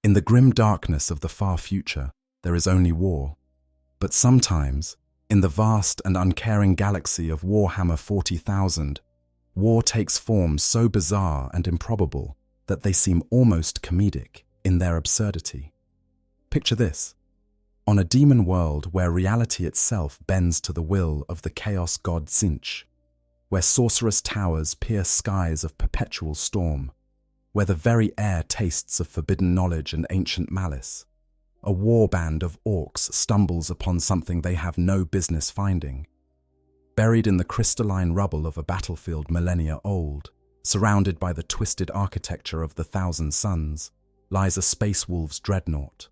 In the grim darkness of the far future, there is only war. But sometimes, in the vast and uncaring galaxy of Warhammer 40,000, war takes forms so bizarre and improbable that they seem almost comedic in their absurdity. Picture this. On a demon world where reality itself bends to the will of the chaos god Tzeentch, where sorcerous towers pierce skies of perpetual storm, where the very air tastes of forbidden knowledge and ancient malice, a warband of orcs stumbles upon something they have no business finding. Buried in the crystalline rubble of a battlefield millennia old, surrounded by the twisted architecture of the Thousand Suns, lies a space wolf's Dreadnought,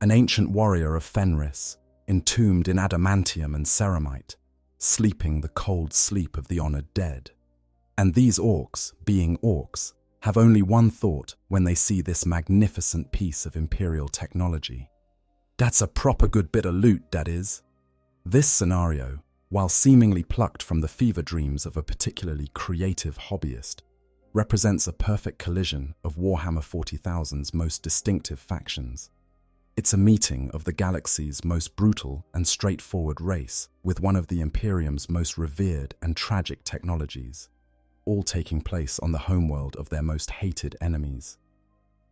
an ancient warrior of Fenris, entombed in adamantium and ceramite, sleeping the cold sleep of the honored dead. And these orcs, being orcs, have only one thought when they see this magnificent piece of Imperial technology. That's a proper good bit of loot, that is. This scenario, while seemingly plucked from the fever dreams of a particularly creative hobbyist, represents a perfect collision of Warhammer 40,000's most distinctive factions. It's a meeting of the galaxy's most brutal and straightforward race with one of the Imperium's most revered and tragic technologies, all taking place on the homeworld of their most hated enemies.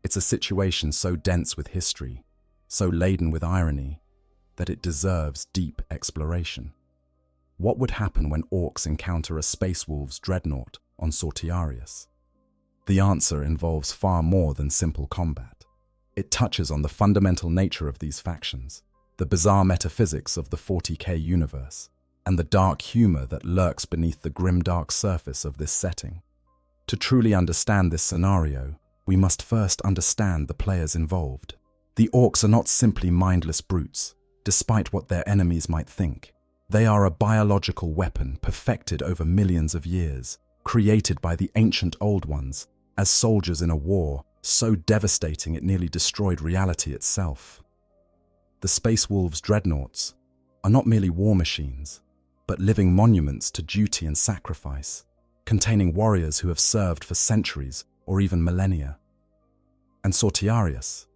It's a situation so dense with history, so laden with irony, that it deserves deep exploration. What would happen when orcs encounter a space wolf's Dreadnought on Sortiarius? The answer involves far more than simple combat. It touches on the fundamental nature of these factions, the bizarre metaphysics of the 40K universe, and the dark humor that lurks beneath the grimdark surface of this setting. To truly understand this scenario, we must first understand the players involved. The orcs are not simply mindless brutes, despite what their enemies might think. They are a biological weapon perfected over millions of years, created by the ancient Old Ones, as soldiers in a war so devastating it nearly destroyed reality itself. The Space Wolves' Dreadnoughts are not merely war machines, but living monuments to duty and sacrifice, containing warriors who have served for centuries or even millennia. And Sortiarius,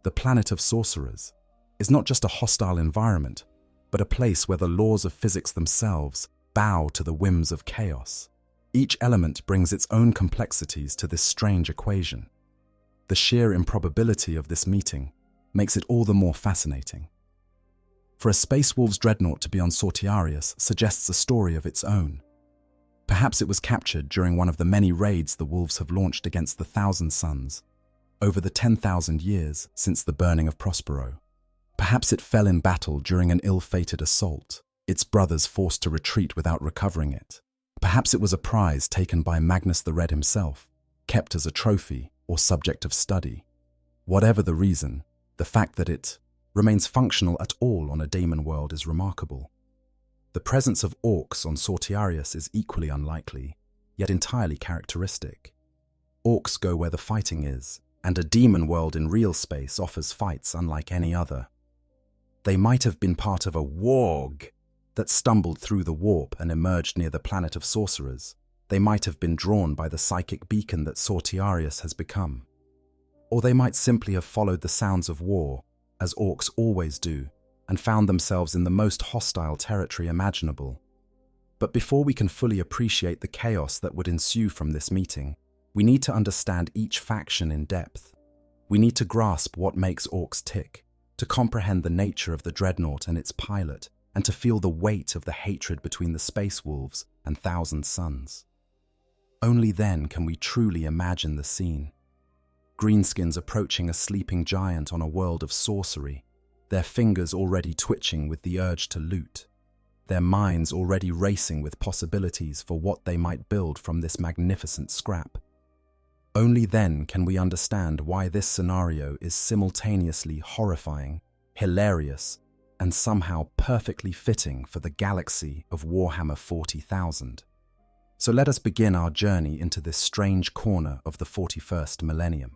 the planet of sorcerers, is not just a hostile environment, but a place where the laws of physics themselves bow to the whims of chaos. Each element brings its own complexities to this strange equation. The sheer improbability of this meeting makes it all the more fascinating. For a Space Wolves Dreadnought to be on Sortiarius suggests a story of its own. Perhaps it was captured during one of the many raids the Wolves have launched against the Thousand Suns, over the 10,000 years since the burning of Prospero. Perhaps it fell in battle during an ill-fated assault, its brothers forced to retreat without recovering it. Perhaps it was a prize taken by Magnus the Red himself, kept as a trophy or subject of study. Whatever the reason, the fact that it remains functional at all on a daemon world is remarkable. The presence of orcs on Sortiarius is equally unlikely, yet entirely characteristic. Orcs go where the fighting is, and a demon world in real space offers fights unlike any other. They might have been part of a warg that stumbled through the warp and emerged near the planet of sorcerers. They might have been drawn by the psychic beacon that Sortiarius has become. Or they might simply have followed the sounds of war, as orcs always do, and found themselves in the most hostile territory imaginable. But before we can fully appreciate the chaos that would ensue from this meeting, we need to understand each faction in depth. We need to grasp what makes orcs tick, to comprehend the nature of the Dreadnought and its pilot, and to feel the weight of the hatred between the Space Wolves and Thousand Suns. Only then can we truly imagine the scene. Greenskins approaching a sleeping giant on a world of sorcery, their fingers already twitching with the urge to loot, their minds already racing with possibilities for what they might build from this magnificent scrap. Only then can we understand why this scenario is simultaneously horrifying, hilarious, and somehow perfectly fitting for the galaxy of Warhammer 40,000. So let us begin our journey into this strange corner of the 41st millennium.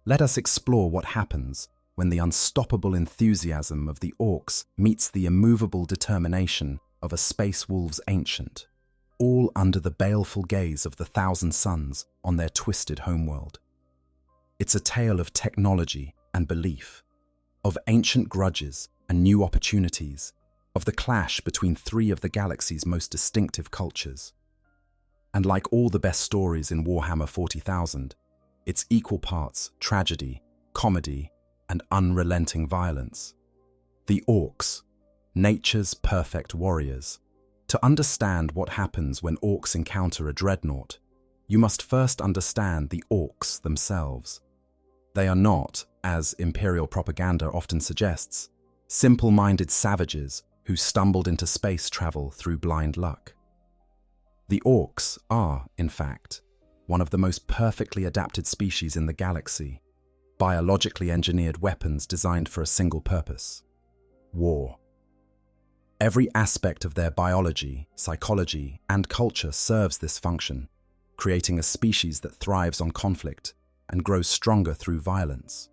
Let us explore what happens when the unstoppable enthusiasm of the orcs meets the immovable determination of a Space Wolves ancient, all under the baleful gaze of the Thousand Suns on their twisted homeworld. It's a tale of technology and belief, of ancient grudges and new opportunities, of the clash between three of the galaxy's most distinctive cultures. And like all the best stories in Warhammer 40,000, it's equal parts tragedy, comedy, and unrelenting violence. The Orks, nature's perfect warriors. To understand what happens when Orks encounter a Dreadnought, you must first understand the Orks themselves. They are not, as Imperial propaganda often suggests, simple-minded savages who stumbled into space travel through blind luck. The Orks are, in fact, one of the most perfectly adapted species in the galaxy, biologically engineered weapons designed for a single purpose: war. Every aspect of their biology, psychology, and culture serves this function, creating a species that thrives on conflict and grows stronger through violence.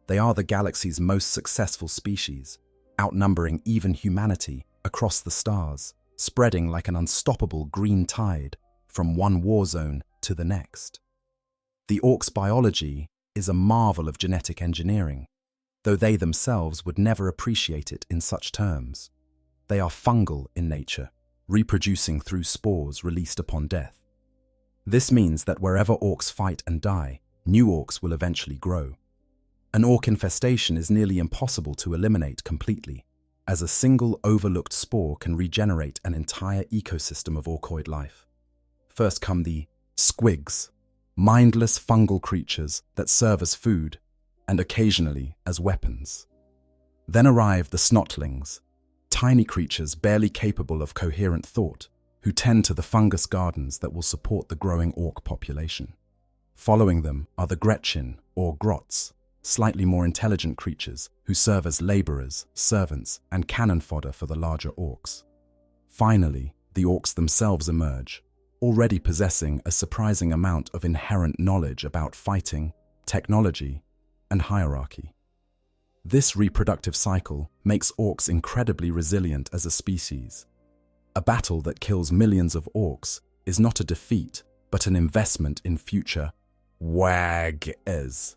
They are the galaxy's most successful species, outnumbering even humanity across the stars, spreading like an unstoppable green tide from one war zone to the next. The Orks' biology is a marvel of genetic engineering, though they themselves would never appreciate it in such terms. They are fungal in nature, reproducing through spores released upon death. This means that wherever Orks fight and die, new Orks will eventually grow. An Ork infestation is nearly impossible to eliminate completely, as a single overlooked spore can regenerate an entire ecosystem of Orkoid life. First come the squigs, mindless fungal creatures that serve as food and occasionally as weapons. Then arrive the snotlings, tiny creatures barely capable of coherent thought, who tend to the fungus gardens that will support the growing Ork population. Following them are the Gretchen, or grots, slightly more intelligent creatures who serve as laborers, servants, and cannon fodder for the larger Orks. Finally, the Orks themselves emerge, already possessing a surprising amount of inherent knowledge about fighting, technology, and hierarchy. This reproductive cycle makes Orks incredibly resilient as a species. A battle that kills millions of Orks is not a defeat, but an investment in future wags.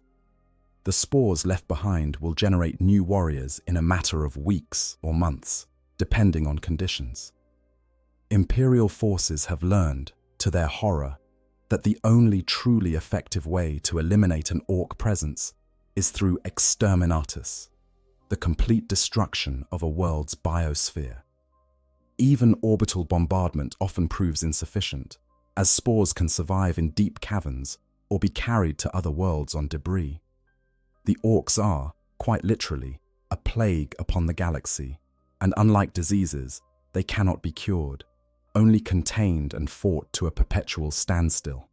The spores left behind will generate new warriors in a matter of weeks or months, depending on conditions. Imperial forces have learned, to their horror, that the only truly effective way to eliminate an Ork presence is through exterminatus, the complete destruction of a world's biosphere. Even orbital bombardment often proves insufficient, as spores can survive in deep caverns or be carried to other worlds on debris. The Orks are, quite literally, a plague upon the galaxy, and unlike diseases, they cannot be cured, only contained and fought to a perpetual standstill.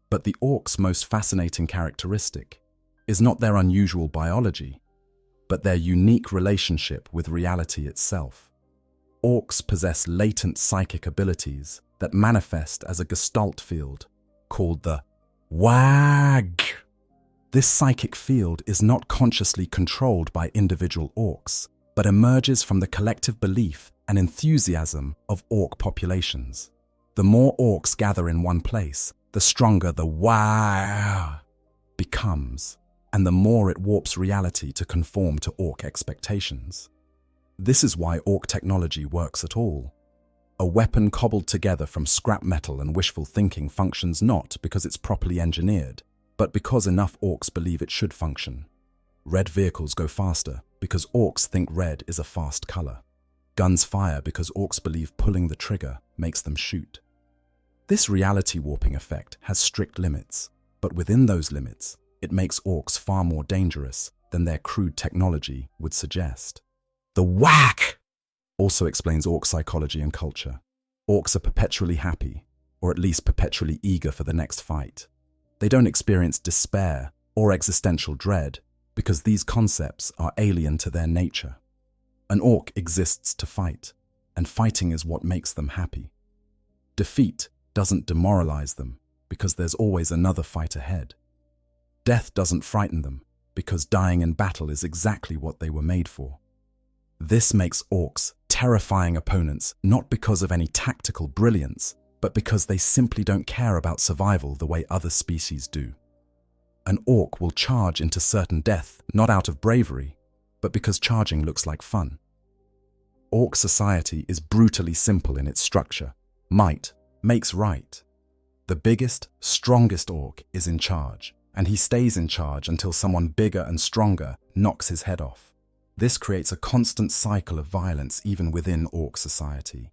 But the Orks' most fascinating characteristic is not their unusual biology, but their unique relationship with reality itself. Orks possess latent psychic abilities that manifest as a gestalt field, called the WAG. This psychic field is not consciously controlled by individual Orks, but emerges from the collective belief and enthusiasm of Ork populations. The more Orks gather in one place, the stronger the WAG becomes, and the more it warps reality to conform to Ork expectations. This is why Ork technology works at all. A weapon cobbled together from scrap metal and wishful thinking functions not because it's properly engineered, but because enough Orks believe it should function. Red vehicles go faster because Orks think red is a fast color. Guns fire because Orks believe pulling the trigger makes them shoot. This reality warping effect has strict limits, but within those limits, it makes Orks far more dangerous than their crude technology would suggest. The whack also explains Ork psychology and culture. Orks are perpetually happy, or at least perpetually eager for the next fight. They don't experience despair or existential dread because these concepts are alien to their nature. An Ork exists to fight, and fighting is what makes them happy. Defeat doesn't demoralize them because there's always another fight ahead. Death doesn't frighten them because dying in battle is exactly what they were made for. This makes Orks terrifying opponents not because of any tactical brilliance, but because they simply don't care about survival the way other species do. An orc will charge into certain death, not out of bravery, but because charging looks like fun. Orc society is brutally simple in its structure. Might makes right. The biggest, strongest orc is in charge, and he stays in charge until someone bigger and stronger knocks his head off. This creates a constant cycle of violence even within orc society.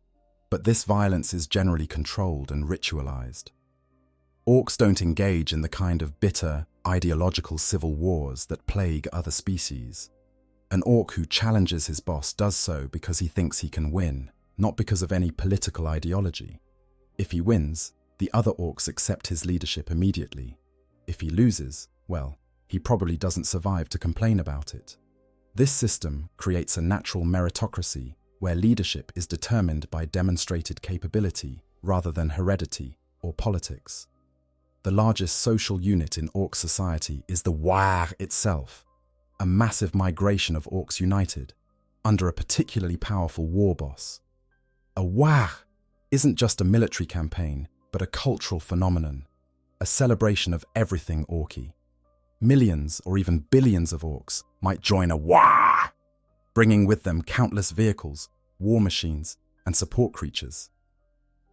But this violence is generally controlled and ritualized. Orcs don't engage in the kind of bitter, ideological civil wars that plague other species. An orc who challenges his boss does so because he thinks he can win, not because of any political ideology. If he wins, the other orcs accept his leadership immediately. If he loses, well, he probably doesn't survive to complain about it. This system creates a natural meritocracy where leadership is determined by demonstrated capability rather than heredity or politics. The largest social unit in orc society is the Warg itself, a massive migration of orcs united under a particularly powerful war boss. A Warg isn't just a military campaign, but a cultural phenomenon, a celebration of everything orky. Millions or even billions of orcs might join a Warg, bringing with them countless vehicles, war machines, and support creatures.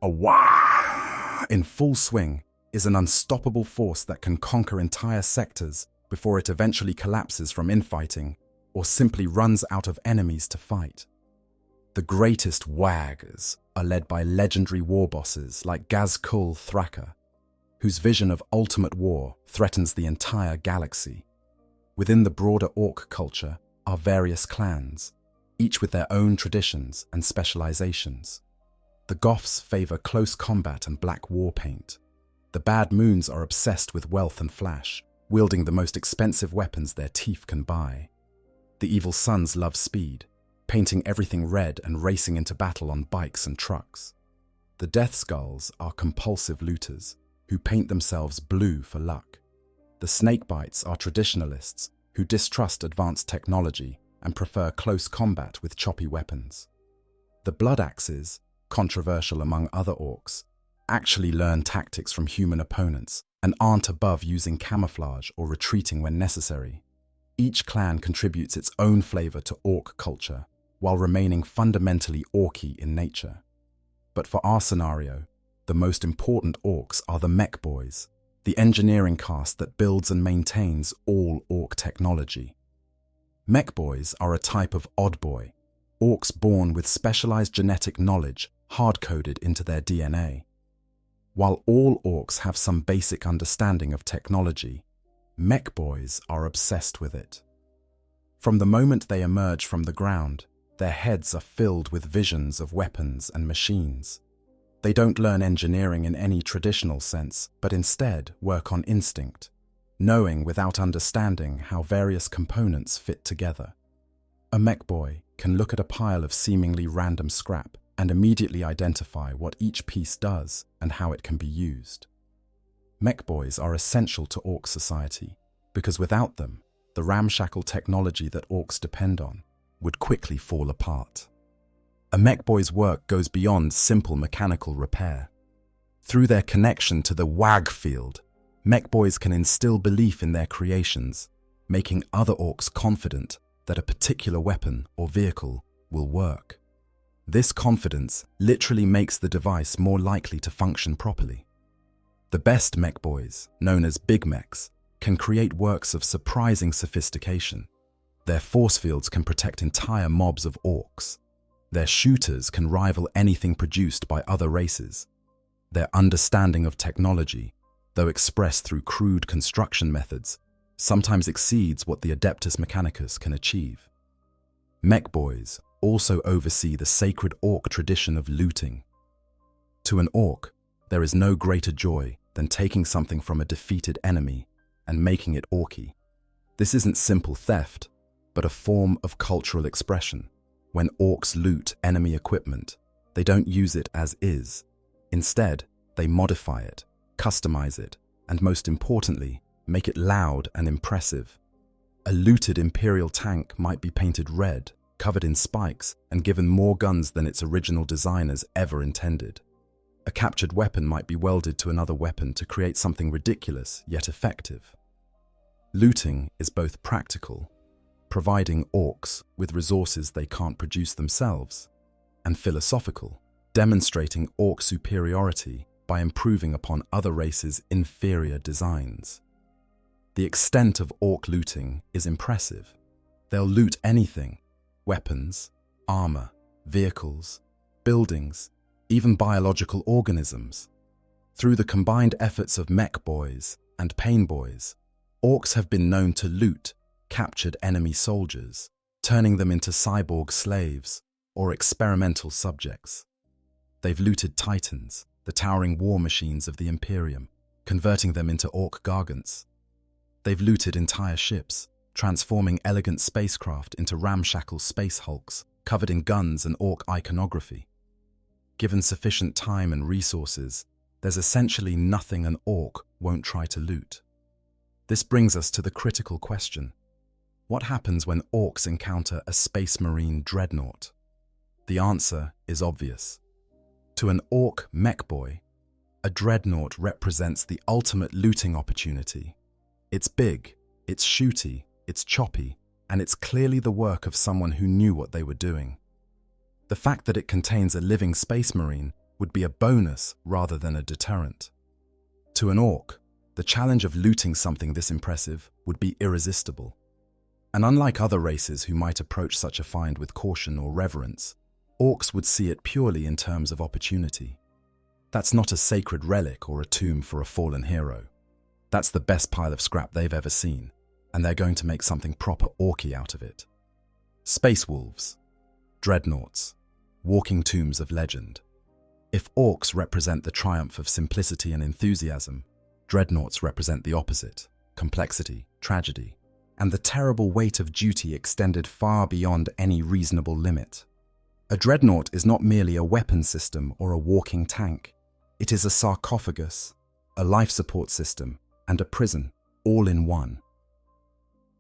A Warg in full swing is an unstoppable force that can conquer entire sectors before it eventually collapses from infighting or simply runs out of enemies to fight. The greatest Wargs are led by legendary war bosses like Gazkul Thraka, whose vision of ultimate war threatens the entire galaxy. Within the broader orc culture are various clans, each with their own traditions and specializations. The Goths favor close combat and black war paint. The Bad Moons are obsessed with wealth and flash, wielding the most expensive weapons their teeth can buy. The Evil Sons love speed, painting everything red and racing into battle on bikes and trucks. The Death Skulls are compulsive looters, who paint themselves blue for luck. The Snakebites are traditionalists, who distrust advanced technology and prefer close combat with choppy weapons. The Blood Axes, controversial among other orcs, actually learn tactics from human opponents and aren't above using camouflage or retreating when necessary. Each clan contributes its own flavor to orc culture, while remaining fundamentally orky in nature. But for our scenario, the most important orcs are the Mech Boys, the engineering caste that builds and maintains all orc technology. Mech Boys are a type of odd boy, orcs born with specialized genetic knowledge hard-coded into their DNA. While all orcs have some basic understanding of technology, Mech Boys are obsessed with it. From the moment they emerge from the ground, their heads are filled with visions of weapons and machines. They don't learn engineering in any traditional sense, but instead work on instinct, knowing without understanding how various components fit together. A Mech Boy can look at a pile of seemingly random scrap and immediately identify what each piece does and how it can be used. Mech Boys are essential to orc society because without them, the ramshackle technology that orcs depend on would quickly fall apart. A Mech Boy's work goes beyond simple mechanical repair. Through their connection to the Warg field, Mech Boys can instill belief in their creations, making other orcs confident that a particular weapon or vehicle will work. This confidence literally makes the device more likely to function properly. The best Mech Boys, known as Big Mechs, can create works of surprising sophistication. Their force fields can protect entire mobs of orcs. Their shooters can rival anything produced by other races. Their understanding of technology, though expressed through crude construction methods, sometimes exceeds what the Adeptus Mechanicus can achieve. Mech Boys also oversee the sacred orc tradition of looting. To an orc, there is no greater joy than taking something from a defeated enemy and making it orky. This isn't simple theft, but a form of cultural expression. When orcs loot enemy equipment, they don't use it as is. Instead, they modify it, customize it, and most importantly, make it loud and impressive. A looted Imperial tank might be painted red, covered in spikes, and given more guns than its original designers ever intended. A captured weapon might be welded to another weapon to create something ridiculous yet effective. Looting is both practical, providing orcs with resources they can't produce themselves, and philosophical, demonstrating orc superiority by improving upon other races' inferior designs. The extent of orc looting is impressive. They'll loot anything: weapons, armor, vehicles, buildings, even biological organisms. Through the combined efforts of mech boys and pain boys, orcs have been known to loot captured enemy soldiers, turning them into cyborg slaves or experimental subjects. They've looted titans, the towering war machines of the Imperium, converting them into orc gargants. They've looted entire ships, transforming elegant spacecraft into ramshackle space hulks covered in guns and orc iconography. Given sufficient time and resources, there's essentially nothing an orc won't try to loot. This brings us to the critical question: what happens when orcs encounter a space marine dreadnought? The answer is obvious. To an orc mech boy, a dreadnought represents the ultimate looting opportunity. It's big, it's shooty, it's choppy, and it's clearly the work of someone who knew what they were doing. The fact that it contains a living space marine would be a bonus rather than a deterrent. To an orc, the challenge of looting something this impressive would be irresistible. And unlike other races who might approach such a find with caution or reverence, orcs would see it purely in terms of opportunity. That's not a sacred relic or a tomb for a fallen hero. That's the best pile of scrap they've ever seen, and they're going to make something proper orky out of it. Space wolves, dreadnoughts, walking tombs of legend. If orcs represent the triumph of simplicity and enthusiasm, dreadnoughts represent the opposite: complexity, tragedy, and the terrible weight of duty extended far beyond any reasonable limit. A dreadnought is not merely a weapon system or a walking tank. It is a sarcophagus, a life support system, and a prison, all in one.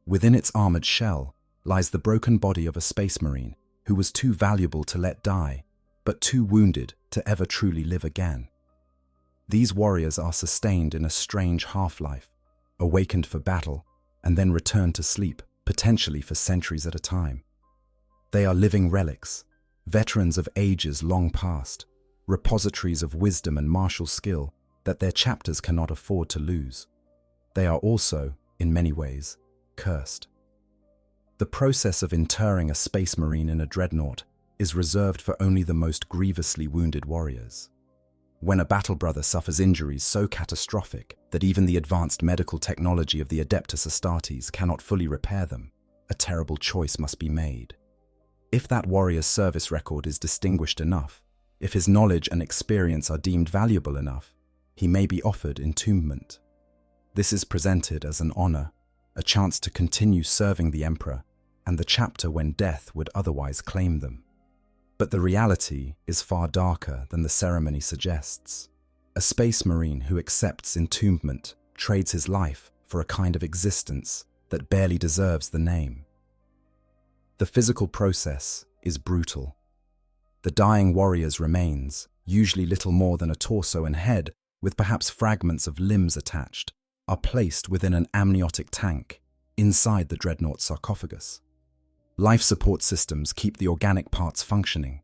Within its armored shell lies the broken body of a space marine who was too valuable to let die, but too wounded to ever truly live again. These warriors are sustained in a strange half-life, awakened for battle, and then returned to sleep, potentially for centuries at a time. They are living relics, veterans of ages long past, repositories of wisdom and martial skill that their chapters cannot afford to lose. They are also, in many ways, cursed. The process of interring a space marine in a dreadnought is reserved for only the most grievously wounded warriors. When a battle brother suffers injuries so catastrophic that even the advanced medical technology of the Adeptus Astartes cannot fully repair them, a terrible choice must be made. If that warrior's service record is distinguished enough, if his knowledge and experience are deemed valuable enough, he may be offered entombment. This is presented as an honor, a chance to continue serving the Emperor, and the chapter when death would otherwise claim them. But the reality is far darker than the ceremony suggests. A space marine who accepts entombment trades his life for a kind of existence that barely deserves the name. The physical process is brutal. The dying warrior's remains, usually little more than a torso and head, with perhaps fragments of limbs attached, are placed within an amniotic tank inside the dreadnought's sarcophagus. Life support systems keep the organic parts functioning.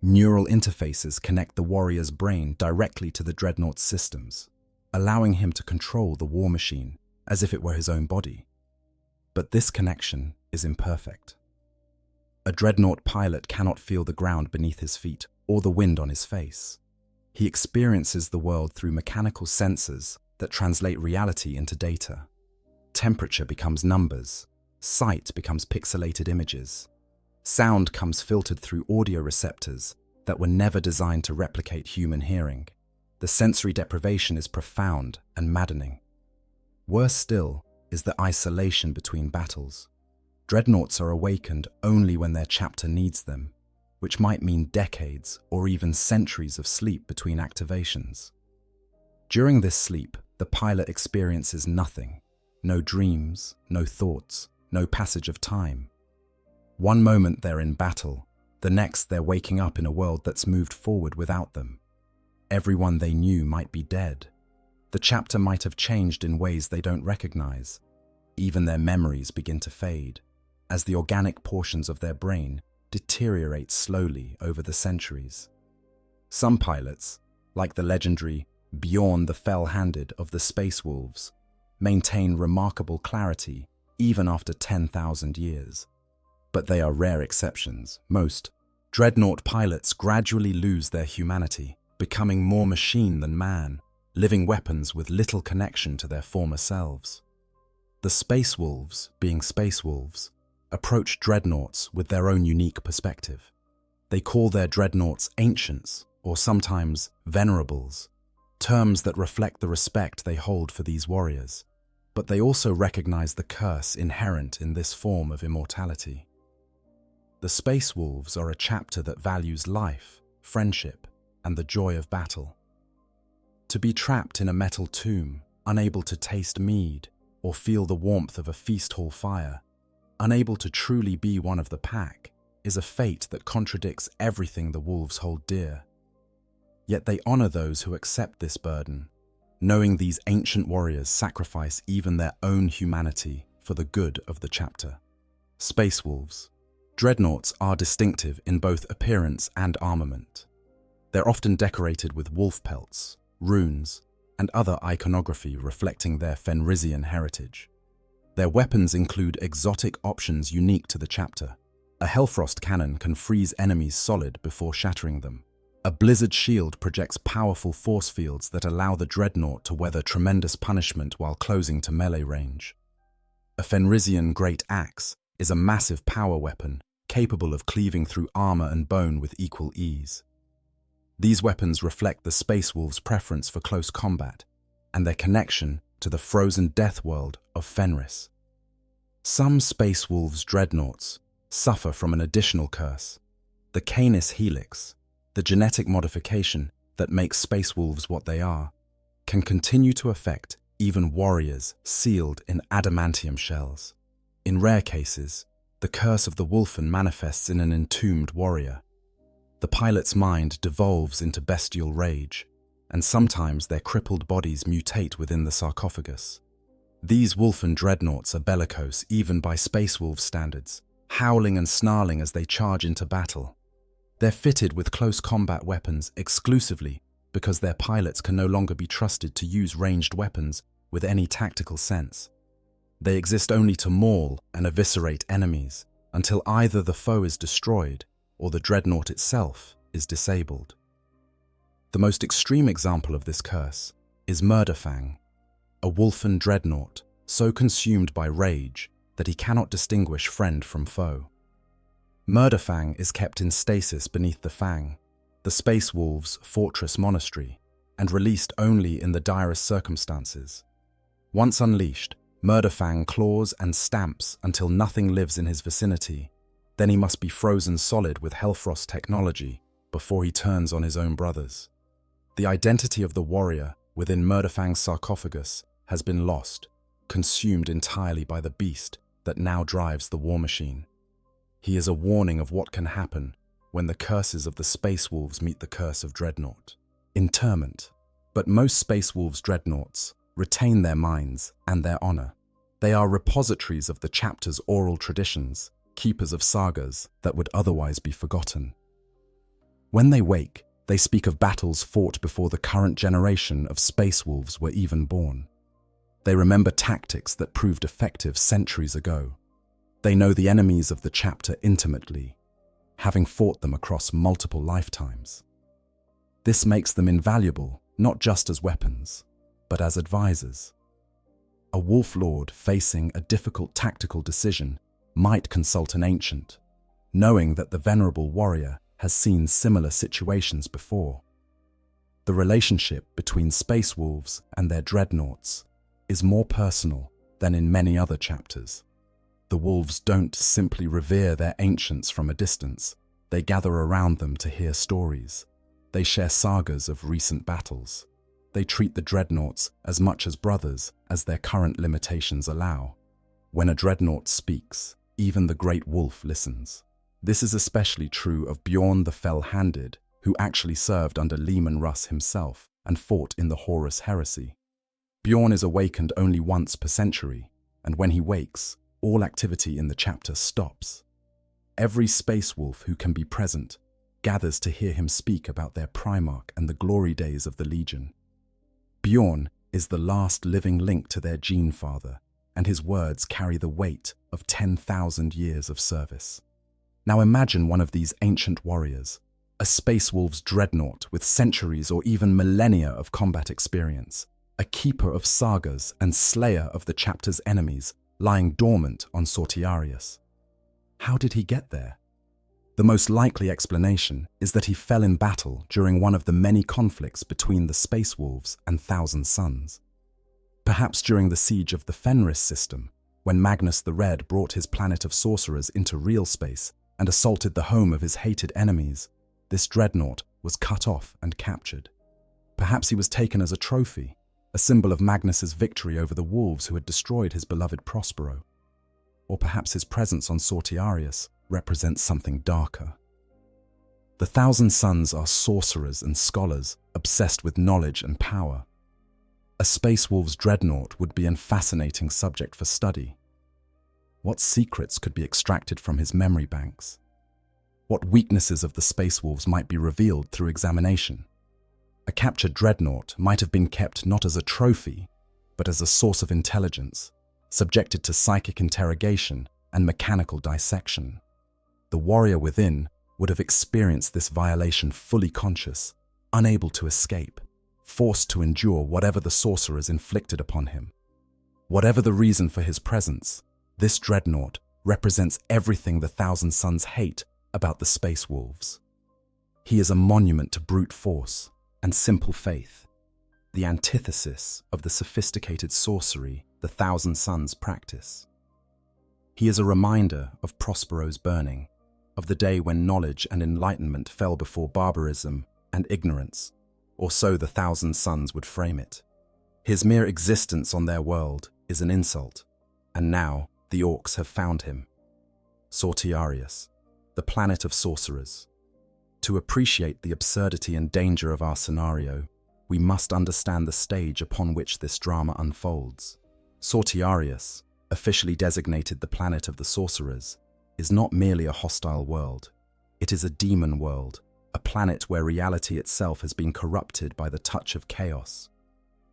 Neural interfaces connect the warrior's brain directly to the dreadnought's systems, allowing him to control the war machine as if it were his own body. But this connection is imperfect. A dreadnought pilot cannot feel the ground beneath his feet or the wind on his face. He experiences the world through mechanical sensors that translate reality into data. Temperature becomes numbers, sight becomes pixelated images. Sound comes filtered through audio receptors that were never designed to replicate human hearing. The sensory deprivation is profound and maddening. Worse still is the isolation between battles. Dreadnoughts are awakened only when their chapter needs them, which might mean decades or even centuries of sleep between activations. During this sleep, the pilot experiences nothing. No dreams, no thoughts, no passage of time. One moment they're in battle, the next they're waking up in a world that's moved forward without them. Everyone they knew might be dead. The chapter might have changed in ways they don't recognize. Even their memories begin to fade, as the organic portions of their brain deteriorate slowly over the centuries. Some pilots, like the legendary Bjorn the Fell-Handed of the Space Wolves, maintain remarkable clarity even after 10,000 years. But they are rare exceptions. Most Dreadnought pilots gradually lose their humanity, becoming more machine than man, living weapons with little connection to their former selves. The Space Wolves, being Space Wolves, approach Dreadnoughts with their own unique perspective. They call their Dreadnoughts Ancients, or sometimes Venerables, terms that reflect the respect they hold for these warriors. But they also recognize the curse inherent in this form of immortality. The Space Wolves are a chapter that values life, friendship, and the joy of battle. To be trapped in a metal tomb, unable to taste mead or feel the warmth of a feast hall fire, unable to truly be one of the pack, is a fate that contradicts everything the wolves hold dear. Yet they honor those who accept this burden, knowing these ancient warriors sacrifice even their own humanity for the good of the chapter. Space Wolves. Dreadnoughts are distinctive in both appearance and armament. They're often decorated with wolf pelts, runes, and other iconography reflecting their Fenrisian heritage. Their weapons include exotic options unique to the chapter. A Hellfrost cannon can freeze enemies solid before shattering them. A blizzard shield projects powerful force fields that allow the Dreadnought to weather tremendous punishment while closing to melee range. A Fenrisian Great Axe is a massive power weapon capable of cleaving through armor and bone with equal ease. These weapons reflect the Space Wolves' preference for close combat and their connection to the frozen death world of Fenris. Some Space Wolves' Dreadnoughts suffer from an additional curse, the Canis Helix. The genetic modification that makes Space Wolves what they are can continue to affect even warriors sealed in adamantium shells. In rare cases, the curse of the Wolfen manifests in an entombed warrior. The pilot's mind devolves into bestial rage, and sometimes their crippled bodies mutate within the sarcophagus. These Wolfen Dreadnoughts are bellicose even by Space Wolf standards, howling and snarling as they charge into battle. They're fitted with close combat weapons exclusively because their pilots can no longer be trusted to use ranged weapons with any tactical sense. They exist only to maul and eviscerate enemies until either the foe is destroyed or the Dreadnought itself is disabled. The most extreme example of this curse is Murderfang, a Wolfen Dreadnought so consumed by rage that he cannot distinguish friend from foe. Murderfang is kept in stasis beneath the Fang, the Space Wolves' fortress monastery, and released only in the direst circumstances. Once unleashed, Murderfang claws and stamps until nothing lives in his vicinity. Then he must be frozen solid with Hellfrost technology before he turns on his own brothers. The identity of the warrior within Murderfang's sarcophagus has been lost, consumed entirely by the beast that now drives the war machine. He is a warning of what can happen when the curses of the Space Wolves meet the curse of Dreadnought. Interment. But most Space Wolves Dreadnoughts retain their minds and their honor. They are repositories of the chapter's oral traditions, keepers of sagas that would otherwise be forgotten. When they wake, they speak of battles fought before the current generation of Space Wolves were even born. They remember tactics that proved effective centuries ago. They know the enemies of the chapter intimately, having fought them across multiple lifetimes. This makes them invaluable, not just as weapons, but as advisors. A Wolf Lord facing a difficult tactical decision might consult an ancient, knowing that the venerable warrior has seen similar situations before. The relationship between Space Wolves and their Dreadnoughts is more personal than in many other chapters. The wolves don't simply revere their ancients from a distance. They gather around them to hear stories. They share sagas of recent battles. They treat the Dreadnoughts as much as brothers as their current limitations allow. When a Dreadnought speaks, even the Great Wolf listens. This is especially true of Bjorn the Fell-Handed, who actually served under Leman Russ himself and fought in the Horus Heresy. Bjorn is awakened only once per century, and when he wakes, all activity in the chapter stops. Every space wolf who can be present gathers to hear him speak about their Primarch and the glory days of the Legion. Bjorn is the last living link to their Gene Father, and his words carry the weight of 10,000 years of service. Now imagine one of these ancient warriors, a Space Wolf's Dreadnought with centuries or even millennia of combat experience, a keeper of sagas and slayer of the chapter's enemies, lying dormant on Sortiarius. How did he get there? The most likely explanation is that he fell in battle during one of the many conflicts between the Space Wolves and Thousand Suns. Perhaps during the siege of the Fenris system, when Magnus the Red brought his planet of sorcerers into real space and assaulted the home of his hated enemies, this dreadnought was cut off and captured. Perhaps he was taken as a trophy, a symbol of Magnus's victory over the wolves who had destroyed his beloved Prospero. Or perhaps his presence on Sortiarius represents something darker. The Thousand Suns are sorcerers and scholars obsessed with knowledge and power. A Space Wolf's dreadnought would be a fascinating subject for study. What secrets could be extracted from his memory banks? What weaknesses of the Space Wolves might be revealed through examination? A captured dreadnought might have been kept not as a trophy, but as a source of intelligence, subjected to psychic interrogation and mechanical dissection. The warrior within would have experienced this violation fully conscious, unable to escape, forced to endure whatever the sorcerers inflicted upon him. Whatever the reason for his presence, this dreadnought represents everything the Thousand Suns hate about the Space Wolves. He is a monument to brute force and simple faith, the antithesis of the sophisticated sorcery the Thousand Suns practice. He is a reminder of Prospero's burning, of the day when knowledge and enlightenment fell before barbarism and ignorance, or so the Thousand Suns would frame it. His mere existence on their world is an insult, and now the Orks have found him. Sortiarius, the planet of sorcerers. To appreciate the absurdity and danger of our scenario, we must understand the stage upon which this drama unfolds. Sortiarius, officially designated the planet of the sorcerers, is not merely a hostile world. It is a demon world, a planet where reality itself has been corrupted by the touch of chaos.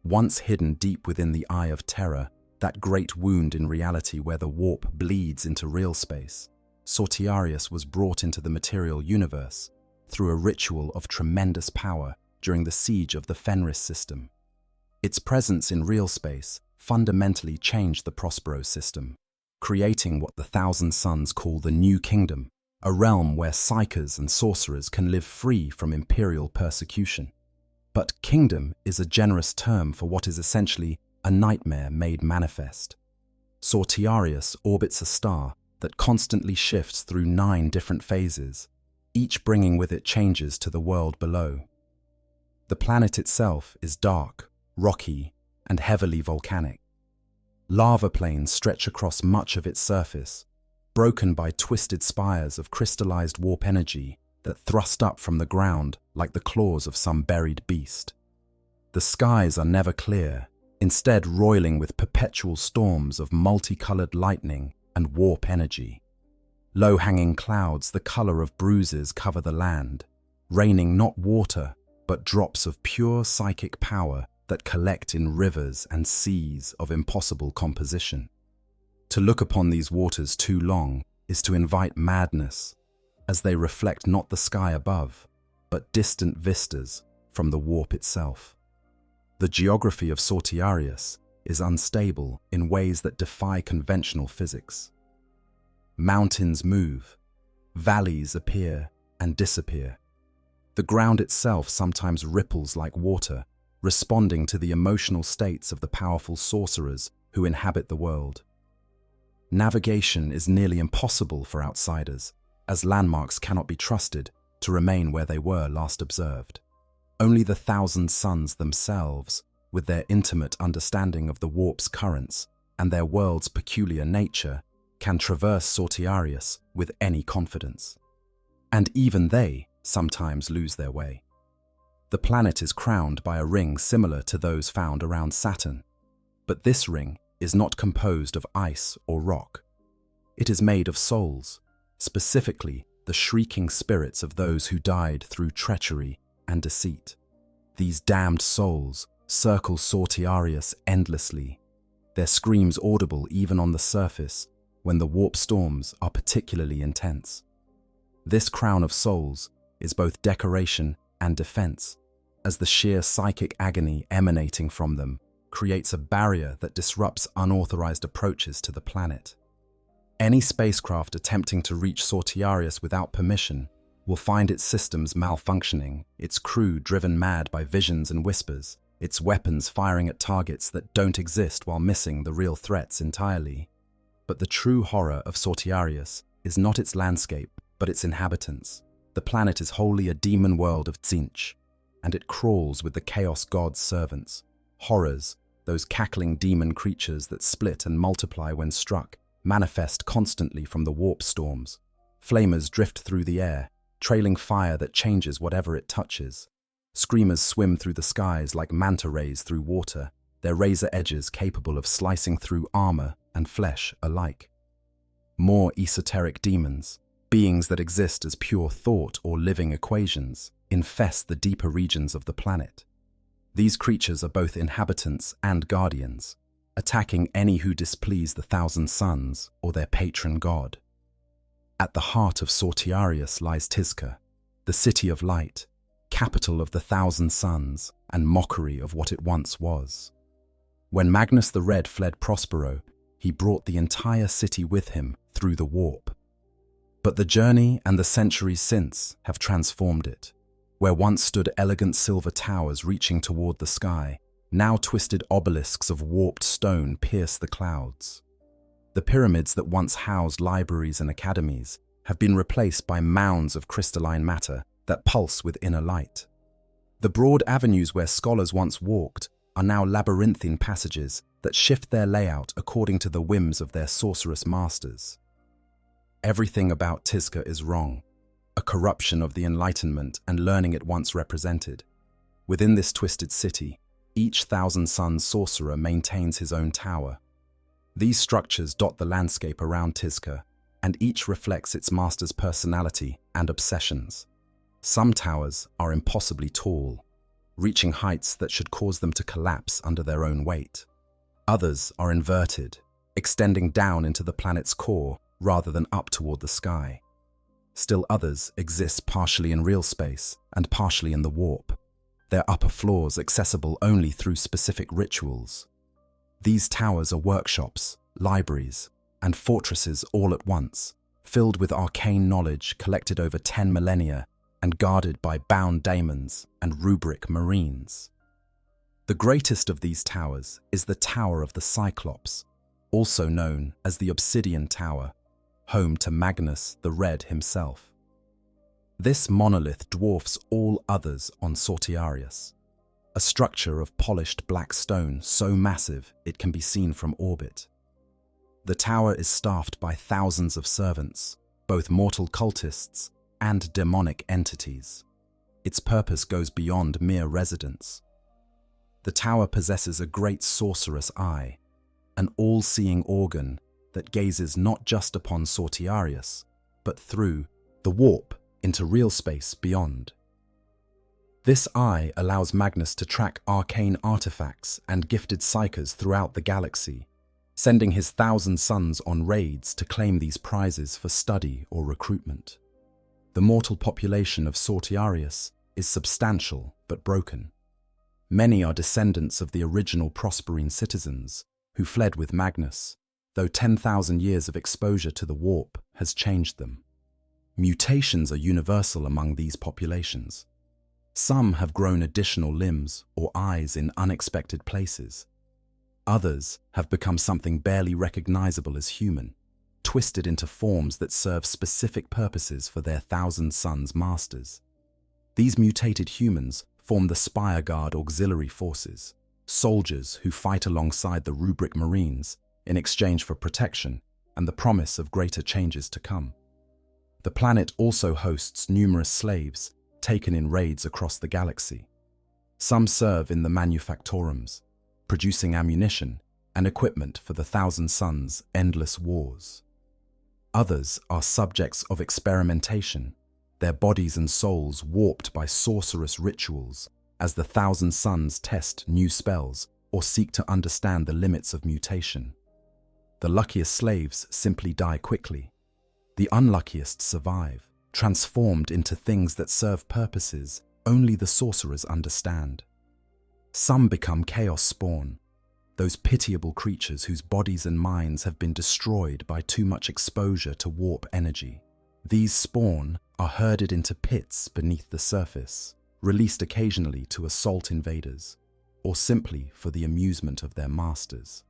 Once hidden deep within the Eye of Terror, that great wound in reality where the warp bleeds into real space, Sortiarius was brought into the material universe through a ritual of tremendous power during the siege of the Fenris system. Its presence in real space fundamentally changed the Prospero system, creating what the Thousand Suns call the New Kingdom, a realm where psychers and sorcerers can live free from imperial persecution. But kingdom is a generous term for what is essentially a nightmare made manifest. Sortiarius orbits a star that constantly shifts through 9 different phases, each bringing with it changes to the world below. The planet itself is dark, rocky, and heavily volcanic. Lava plains stretch across much of its surface, broken by twisted spires of crystallized warp energy that thrust up from the ground like the claws of some buried beast. The skies are never clear, instead roiling with perpetual storms of multicolored lightning and warp energy. Low-hanging clouds the color of bruises cover the land, raining not water, but drops of pure psychic power that collect in rivers and seas of impossible composition. To look upon these waters too long is to invite madness, as they reflect not the sky above, but distant vistas from the warp itself. The geography of Sortiarius is unstable in ways that defy conventional physics. Mountains move, valleys appear and disappear. The ground itself sometimes ripples like water, responding to the emotional states of the powerful sorcerers who inhabit the world. Navigation is nearly impossible for outsiders, as landmarks cannot be trusted to remain where they were last observed. Only the Thousand Suns themselves, with their intimate understanding of the warp's currents and their world's peculiar nature, can traverse Sortiarius with any confidence. And even they sometimes lose their way. The planet is crowned by a ring similar to those found around Saturn, but this ring is not composed of ice or rock. It is made of souls, specifically the shrieking spirits of those who died through treachery and deceit. These damned souls circle Sortiarius endlessly, their screams audible even on the surface when the warp storms are particularly intense. This crown of souls is both decoration and defense, as the sheer psychic agony emanating from them creates a barrier that disrupts unauthorized approaches to the planet. Any spacecraft attempting to reach Sortiarius without permission will find its systems malfunctioning, its crew driven mad by visions and whispers, its weapons firing at targets that don't exist while missing the real threats entirely. But the true horror of Sortiarius is not its landscape, but its inhabitants. The planet is wholly a demon world of Tzeentch, and it crawls with the Chaos God's servants. Horrors, those cackling demon creatures that split and multiply when struck, manifest constantly from the warp storms. Flamers drift through the air, trailing fire that changes whatever it touches. Screamers swim through the skies like manta rays through water, their razor edges capable of slicing through armor and flesh alike. More esoteric demons, beings that exist as pure thought or living equations, infest the deeper regions of the planet. These creatures are both inhabitants and guardians, attacking any who displease the Thousand Suns or their patron god. At the heart of Sortiarius lies Tizca, the city of light, capital of the Thousand Suns and mockery of what it once was. When Magnus the Red fled Prospero, he brought the entire city with him through the warp. But the journey and the centuries since have transformed it. Where once stood elegant silver towers reaching toward the sky, now twisted obelisks of warped stone pierce the clouds. The pyramids that once housed libraries and academies have been replaced by mounds of crystalline matter that pulse with inner light. The broad avenues where scholars once walked are now labyrinthine passages that shift their layout according to the whims of their sorcerous masters. Everything about Tizca is wrong, a corruption of the enlightenment and learning it once represented. Within this twisted city, each Thousand Suns sorcerer maintains his own tower. These structures dot the landscape around Tizca, and each reflects its master's personality and obsessions. Some towers are impossibly tall, reaching heights that should cause them to collapse under their own weight. Others are inverted, extending down into the planet's core rather than up toward the sky. Still others exist partially in real space and partially in the warp, their upper floors accessible only through specific rituals. These towers are workshops, libraries, and fortresses all at once, filled with arcane knowledge collected over 10 millennia and guarded by bound daemons and rubric marines. The greatest of these towers is the Tower of the Cyclops, also known as the Obsidian Tower, home to Magnus the Red himself. This monolith dwarfs all others on Sortiarius, a structure of polished black stone so massive it can be seen from orbit. The tower is staffed by thousands of servants, both mortal cultists and demonic entities. Its purpose goes beyond mere residence. The tower possesses a great sorcerous eye, an all-seeing organ that gazes not just upon Sortiarius, but through the warp into real space beyond. This eye allows Magnus to track arcane artifacts and gifted psykers throughout the galaxy, sending his Thousand Suns on raids to claim these prizes for study or recruitment. The mortal population of Sortiarius is substantial but broken. Many are descendants of the original Prosperine citizens who fled with Magnus, though 10,000 years of exposure to the warp has changed them. Mutations are universal among these populations. Some have grown additional limbs or eyes in unexpected places. Others have become something barely recognizable as human, twisted into forms that serve specific purposes for their Thousand Suns masters. These mutated humans form the Spire Guard Auxiliary Forces, soldiers who fight alongside the Rubric Marines in exchange for protection and the promise of greater changes to come. The planet also hosts numerous slaves taken in raids across the galaxy. Some serve in the manufactorums, producing ammunition and equipment for the Thousand Suns' endless wars. Others are subjects of experimentation, their bodies and souls warped by sorcerous rituals as the Thousand Suns test new spells or seek to understand the limits of mutation. The luckiest slaves simply die quickly. The unluckiest survive, transformed into things that serve purposes only the sorcerers understand. Some become chaos spawn, those pitiable creatures whose bodies and minds have been destroyed by too much exposure to warp energy. These spawn are herded into pits beneath the surface, released occasionally to assault invaders, or simply for the amusement of their masters.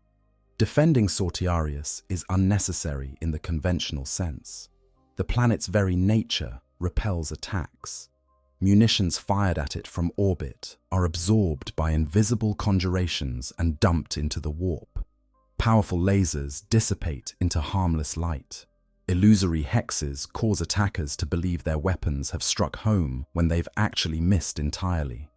Defending Sortiarius is unnecessary in the conventional sense. The planet's very nature repels attacks. Munitions fired at it from orbit are absorbed by invisible conjurations and dumped into the warp. Powerful lasers dissipate into harmless light. Illusory hexes cause attackers to believe their weapons have struck home when they've actually missed entirely.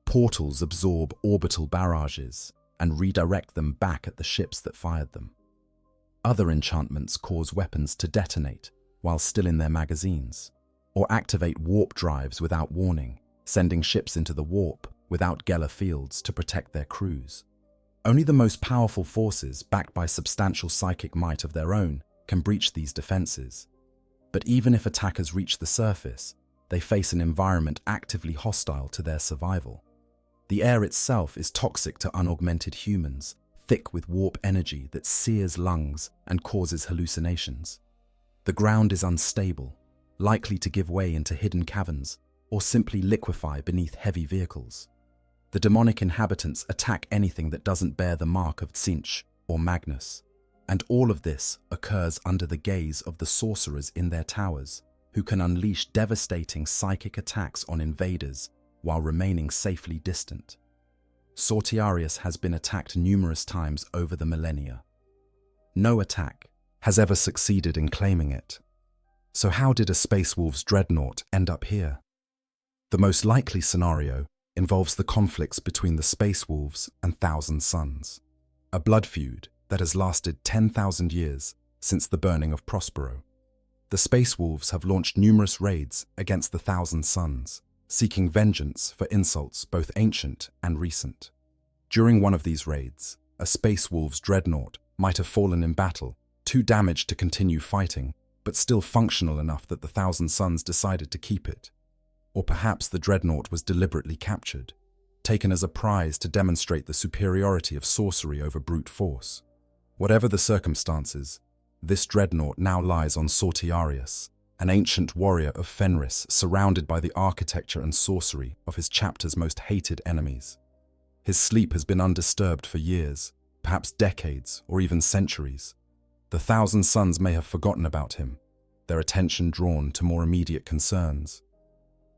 Portals absorb orbital barrages and redirect them back at the ships that fired them. Other enchantments cause weapons to detonate while still in their magazines, or activate warp drives without warning, sending ships into the warp without Geller fields to protect their crews. Only the most powerful forces, backed by substantial psychic might of their own, can breach these defenses. But even if attackers reach the surface, they face an environment actively hostile to their survival. The air itself is toxic to unaugmented humans, thick with warp energy that sears lungs and causes hallucinations. The ground is unstable, likely to give way into hidden caverns or simply liquefy beneath heavy vehicles. The demonic inhabitants attack anything that doesn't bear the mark of Tzeentch or Magnus, and all of this occurs under the gaze of the sorcerers in their towers, who can unleash devastating psychic attacks on invaders while remaining safely distant. Sortiarius has been attacked numerous times over the millennia. No attack has ever succeeded in claiming it. So how did a Space Wolves Dreadnought end up here? The most likely scenario involves the conflicts between the Space Wolves and Thousand Suns, a blood feud that has lasted 10,000 years since the burning of Prospero. The Space Wolves have launched numerous raids against the Thousand Suns, seeking vengeance for insults both ancient and recent. During one of these raids, a Space Wolves Dreadnought might have fallen in battle, too damaged to continue fighting, but still functional enough that the Thousand Suns decided to keep it. Or perhaps the Dreadnought was deliberately captured, taken as a prize to demonstrate the superiority of sorcery over brute force. Whatever the circumstances, this Dreadnought now lies on Sortiarius, an ancient warrior of Fenris surrounded by the architecture and sorcery of his chapter's most hated enemies. His sleep has been undisturbed for years, perhaps decades or even centuries. The Thousand Suns may have forgotten about him, their attention drawn to more immediate concerns.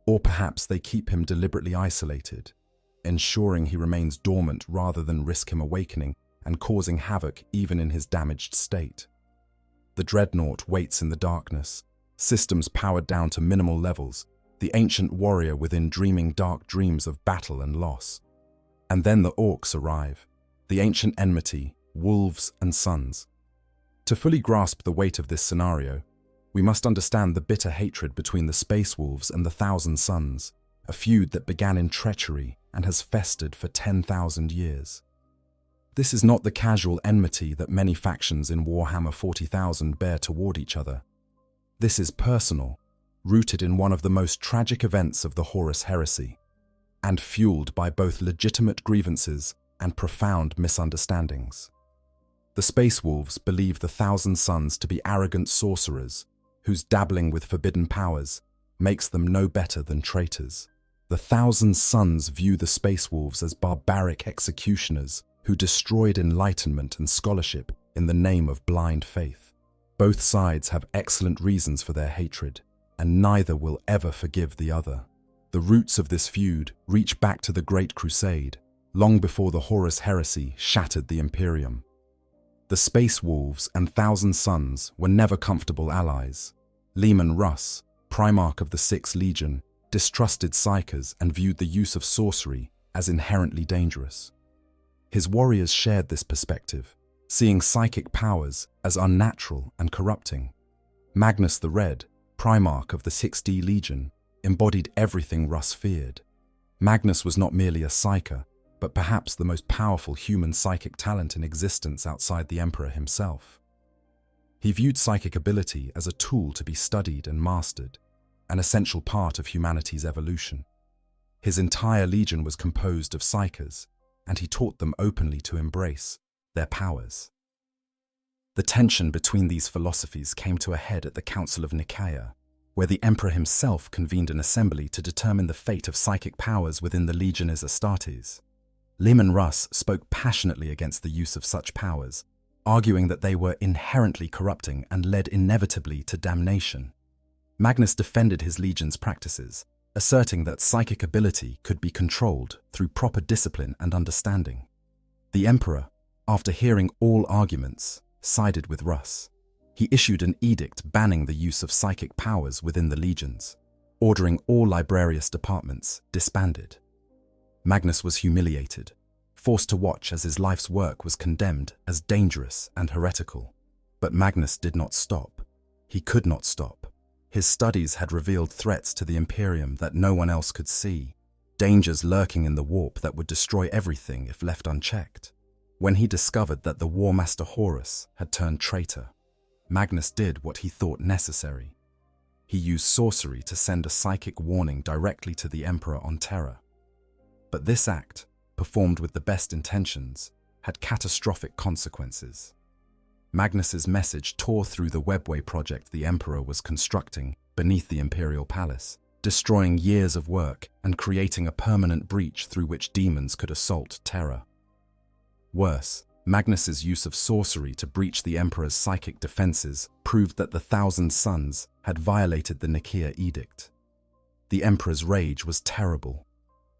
Or perhaps they keep him deliberately isolated, ensuring he remains dormant rather than risk him awakening and causing havoc even in his damaged state. The Dreadnought waits in the darkness, systems powered down to minimal levels, the ancient warrior within dreaming dark dreams of battle and loss. And then the Orks arrive, the ancient enmity, wolves and suns. To fully grasp the weight of this scenario, we must understand the bitter hatred between the Space Wolves and the Thousand Suns, a feud that began in treachery and has festered for 10,000 years. This is not the casual enmity that many factions in Warhammer 40,000 bear toward each other. This is personal, rooted in one of the most tragic events of the Horus Heresy, and fueled by both legitimate grievances and profound misunderstandings. The Space Wolves believe the Thousand Suns to be arrogant sorcerers whose dabbling with forbidden powers makes them no better than traitors. The Thousand Suns view the Space Wolves as barbaric executioners who destroyed enlightenment and scholarship in the name of blind faith. Both sides have excellent reasons for their hatred, and neither will ever forgive the other. The roots of this feud reach back to the Great Crusade, long before the Horus Heresy shattered the Imperium. The Space Wolves and Thousand Suns were never comfortable allies. Leman Russ, Primarch of the Sixth Legion, distrusted psykers and viewed the use of sorcery as inherently dangerous. His warriors shared this perspective, seeing psychic powers as unnatural and corrupting. Magnus the Red, Primarch of the 6D Legion, embodied everything Russ feared. Magnus was not merely a psyker, but perhaps the most powerful human psychic talent in existence outside the Emperor himself. He viewed psychic ability as a tool to be studied and mastered, an essential part of humanity's evolution. His entire legion was composed of psykers, and he taught them openly to embrace their powers. The tension between these philosophies came to a head at the Council of Nicaea, where the Emperor himself convened an assembly to determine the fate of psychic powers within the Legiones Astartes. Leman Russ spoke passionately against the use of such powers, arguing that they were inherently corrupting and led inevitably to damnation. Magnus defended his legion's practices, asserting that psychic ability could be controlled through proper discipline and understanding. The Emperor, after hearing all arguments, sided with Russ. He issued an edict banning the use of psychic powers within the legions, ordering all librarious departments disbanded. Magnus was humiliated, forced to watch as his life's work was condemned as dangerous and heretical. But Magnus did not stop. He could not stop. His studies had revealed threats to the Imperium that no one else could see, dangers lurking in the warp that would destroy everything if left unchecked. When he discovered that the War Master Horus had turned traitor, Magnus did what he thought necessary. He used sorcery to send a psychic warning directly to the Emperor on Terra. But this act, performed with the best intentions, had catastrophic consequences. Magnus's message tore through the webway project the Emperor was constructing beneath the Imperial Palace, destroying years of work and creating a permanent breach through which demons could assault Terra. Worse, Magnus's use of sorcery to breach the Emperor's psychic defenses proved that the Thousand Sons had violated the Nicaea Edict. The Emperor's rage was terrible.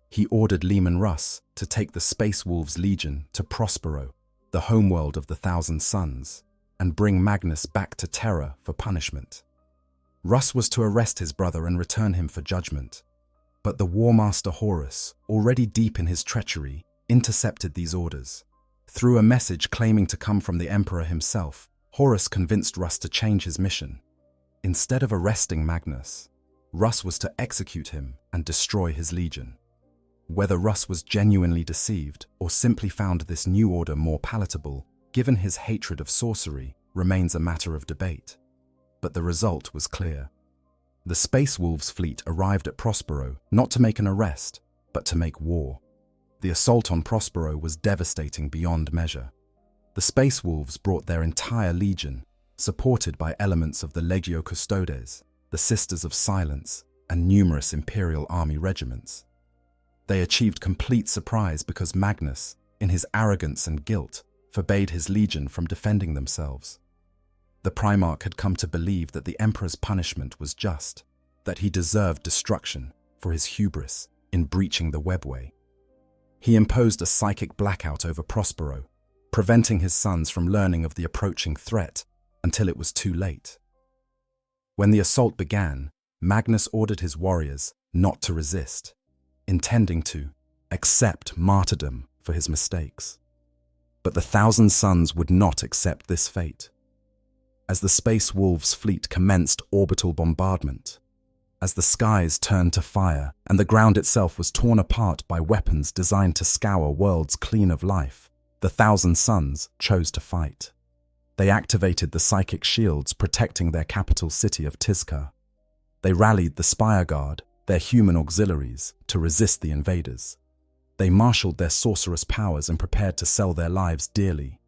He ordered Leman Russ to take the Space Wolves Legion to Prospero, the homeworld of the Thousand Sons, and bring Magnus back to Terra for punishment. Russ was to arrest his brother and return him for judgment. But the War Master Horus, already deep in his treachery, intercepted these orders. Through a message claiming to come from the Emperor himself, Horus convinced Russ to change his mission. Instead of arresting Magnus, Russ was to execute him and destroy his legion. Whether Russ was genuinely deceived or simply found this new order more palatable, given his hatred of sorcery, remains a matter of debate. But the result was clear. The Space Wolves fleet arrived at Prospero not to make an arrest, but to make war. The assault on Prospero was devastating beyond measure. The Space Wolves brought their entire legion, supported by elements of the Legio Custodes, the Sisters of Silence, and numerous Imperial Army regiments. They achieved complete surprise because Magnus, in his arrogance and guilt, forbade his legion from defending themselves. The Primarch had come to believe that the Emperor's punishment was just, that he deserved destruction for his hubris in breaching the webway. He imposed a psychic blackout over Prospero, preventing his sons from learning of the approaching threat until it was too late. When the assault began, Magnus ordered his warriors not to resist, intending to accept martyrdom for his mistakes. But the Thousand Sons would not accept this fate. As the Space Wolves fleet commenced orbital bombardment, as the skies turned to fire and the ground itself was torn apart by weapons designed to scour worlds clean of life, the Thousand Sons chose to fight. They activated the psychic shields protecting their capital city of Tizkar. They rallied the Spire Guard, their human auxiliaries, to resist the invaders. They marshaled their sorcerous powers and prepared to sell their lives dearly.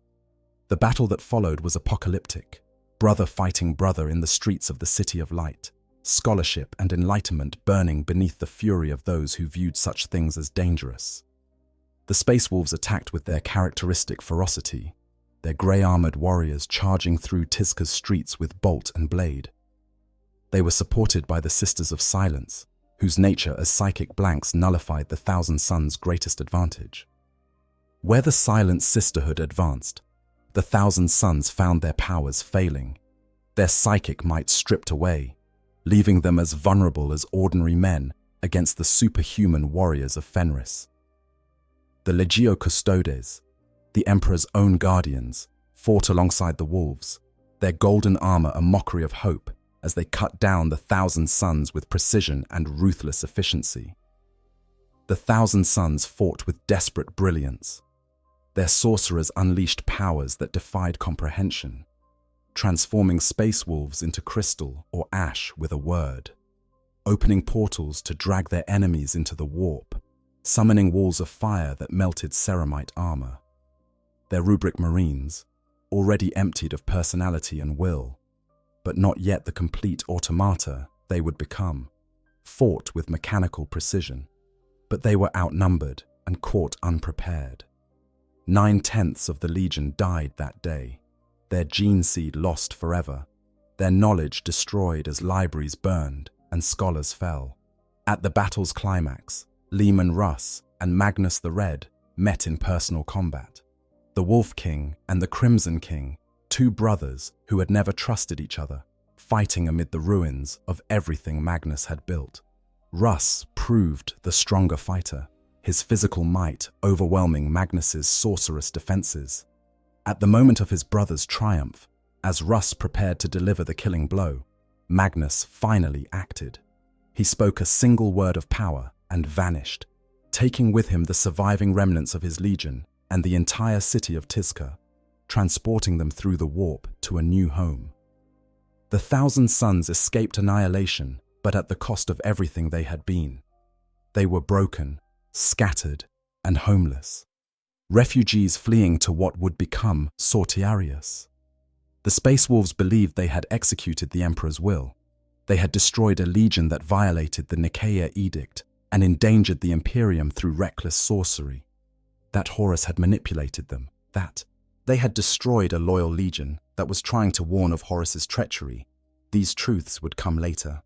The battle that followed was apocalyptic, brother fighting brother in the streets of the City of Light, scholarship and enlightenment burning beneath the fury of those who viewed such things as dangerous. The Space Wolves attacked with their characteristic ferocity, their grey-armoured warriors charging through Tizkar's streets with bolt and blade. They were supported by the Sisters of Silence, whose nature as psychic blanks nullified the Thousand Sons' greatest advantage. Where the Silent Sisterhood advanced, the Thousand Sons found their powers failing, their psychic might stripped away, leaving them as vulnerable as ordinary men against the superhuman warriors of Fenris. The Legio Custodes, the Emperor's own guardians, fought alongside the wolves, their golden armor a mockery of hope as they cut down the Thousand Sons with precision and ruthless efficiency. The Thousand Sons fought with desperate brilliance. Their sorcerers unleashed powers that defied comprehension, transforming space wolves into crystal or ash with a word, opening portals to drag their enemies into the warp, summoning walls of fire that melted ceramite armor. Their rubric marines, already emptied of personality and will, but not yet the complete automata they would become, fought with mechanical precision. But they were outnumbered and caught unprepared. 9/10 of the Legion died that day, their gene seed lost forever, their knowledge destroyed as libraries burned and scholars fell. At the battle's climax, Leman Russ and Magnus the Red met in personal combat. The Wolf King and the Crimson King, two brothers who had never trusted each other, fighting amid the ruins of everything Magnus had built. Russ proved the stronger fighter, his physical might overwhelming Magnus's sorcerous defenses. At the moment of his brother's triumph, as Russ prepared to deliver the killing blow, Magnus finally acted. He spoke a single word of power and vanished, taking with him the surviving remnants of his legion and the entire city of Tizca, transporting them through the warp to a new home. The Thousand Sons escaped annihilation, but at the cost of everything they had been. They were broken, scattered, and homeless. Refugees fleeing to what would become Sortiarius. The Space Wolves believed they had executed the Emperor's will. They had destroyed a legion that violated the Nicaea Edict and endangered the Imperium through reckless sorcery. That Horus had manipulated them, that they had destroyed a loyal legion that was trying to warn of Horus's treachery. These truths would come later.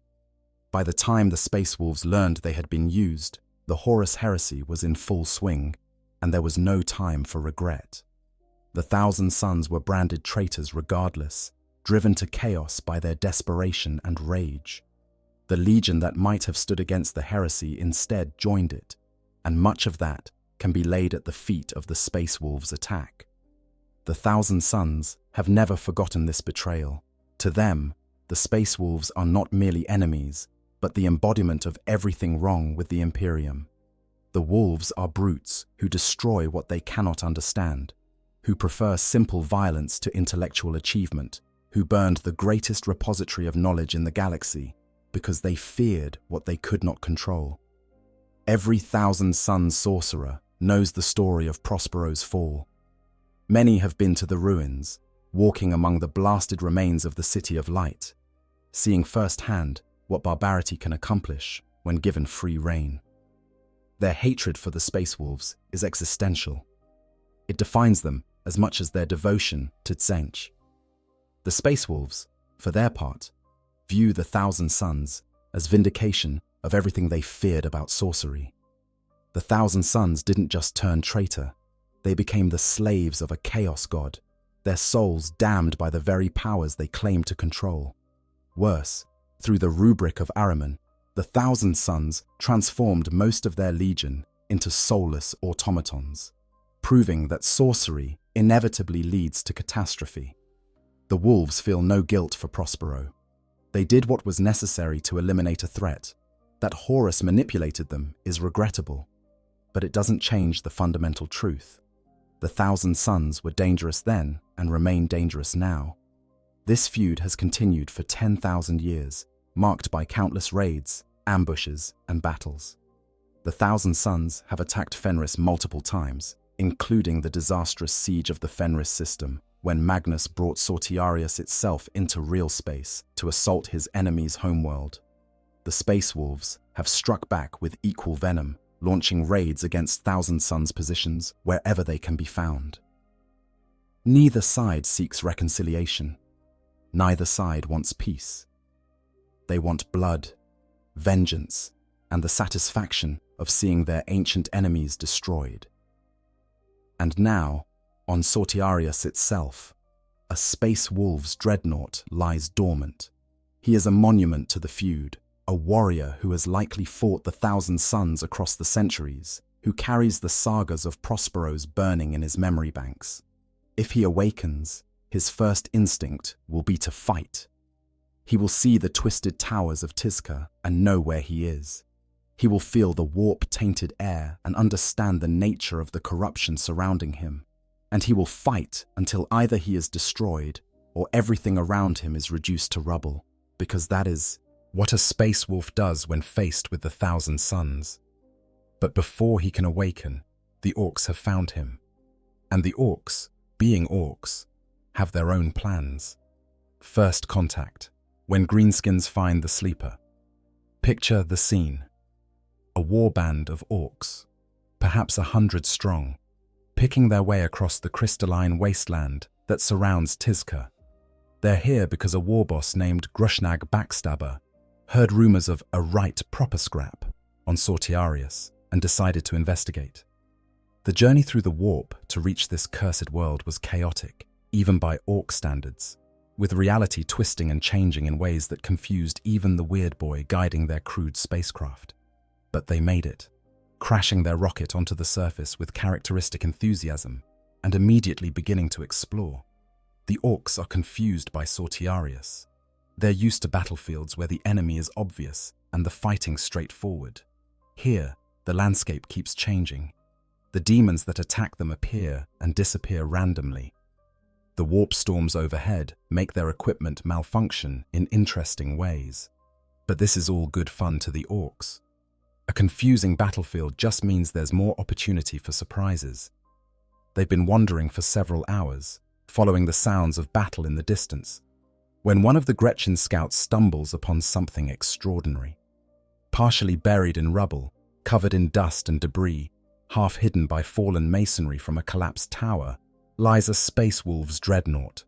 By the time the Space Wolves learned they had been used, the Horus heresy was in full swing, and there was no time for regret. The Thousand Sons were branded traitors regardless, driven to chaos by their desperation and rage. The legion that might have stood against the heresy instead joined it, and much of that can be laid at the feet of the Space Wolves' attack. The Thousand Sons have never forgotten this betrayal. To them, the Space Wolves are not merely enemies, but the embodiment of everything wrong with the Imperium. The wolves are brutes who destroy what they cannot understand, who prefer simple violence to intellectual achievement, who burned the greatest repository of knowledge in the galaxy because they feared what they could not control. Every Thousand Sons sorcerer knows the story of Prospero's fall. Many have been to the ruins, walking among the blasted remains of the City of Light, seeing firsthand what barbarity can accomplish when given free rein. Their hatred for the Space Wolves is existential. It defines them as much as their devotion to Tzench. The Space Wolves, for their part, view the Thousand Sons as vindication of everything they feared about sorcery. The Thousand Sons didn't just turn traitor, they became the slaves of a chaos god, their souls damned by the very powers they claimed to control. Worse, through the rubric of Ahriman, the Thousand Sons transformed most of their legion into soulless automatons, proving that sorcery inevitably leads to catastrophe. The wolves feel no guilt for Prospero. They did what was necessary to eliminate a threat. That Horus manipulated them is regrettable, but it doesn't change the fundamental truth. The Thousand Sons were dangerous then and remain dangerous now. This feud has continued for 10,000 years, marked by countless raids, ambushes, and battles. The Thousand Sons have attacked Fenris multiple times, including the disastrous siege of the Fenris system, when Magnus brought Sortiarius itself into real space to assault his enemy's homeworld. The Space Wolves have struck back with equal venom, launching raids against Thousand Sons positions wherever they can be found. Neither side seeks reconciliation. Neither side wants peace. They want blood, vengeance, and the satisfaction of seeing their ancient enemies destroyed. And now, on Sortiarius itself, a Space Wolves Dreadnought lies dormant. He is a monument to the feud, a warrior who has likely fought the Thousand Sons across the centuries, who carries the sagas of Prosperos burning in his memory banks. If he awakens, his first instinct will be to fight. He will see the twisted towers of Tizca and know where he is. He will feel the warp-tainted air and understand the nature of the corruption surrounding him. And he will fight until either he is destroyed or everything around him is reduced to rubble, because that is what a space wolf does when faced with the thousand suns. But before he can awaken, the Orks have found him. And the Orks, being Orks, have their own plans. First contact, when greenskins find the sleeper. Picture the scene. A warband of Orks, perhaps 100 strong, picking their way across the crystalline wasteland that surrounds Tizca. They're here because a warboss named Grushnag Backstabber heard rumors of a right proper scrap on Sortiarius and decided to investigate. The journey through the warp to reach this cursed world was chaotic, even by Ork standards, with reality twisting and changing in ways that confused even the weird boy guiding their crude spacecraft. But they made it, crashing their rocket onto the surface with characteristic enthusiasm and immediately beginning to explore. The Orks are confused by Sortiarius. They're used to battlefields where the enemy is obvious and the fighting straightforward. Here, the landscape keeps changing. The demons that attack them appear and disappear randomly. The warp storms overhead make their equipment malfunction in interesting ways. But this is all good fun to the Orks. A confusing battlefield just means there's more opportunity for surprises. They've been wandering for several hours, following the sounds of battle in the distance, when one of the Gretchen scouts stumbles upon something extraordinary. Partially buried in rubble, covered in dust and debris, half hidden by fallen masonry from a collapsed tower, lies a Space Wolf's Dreadnought.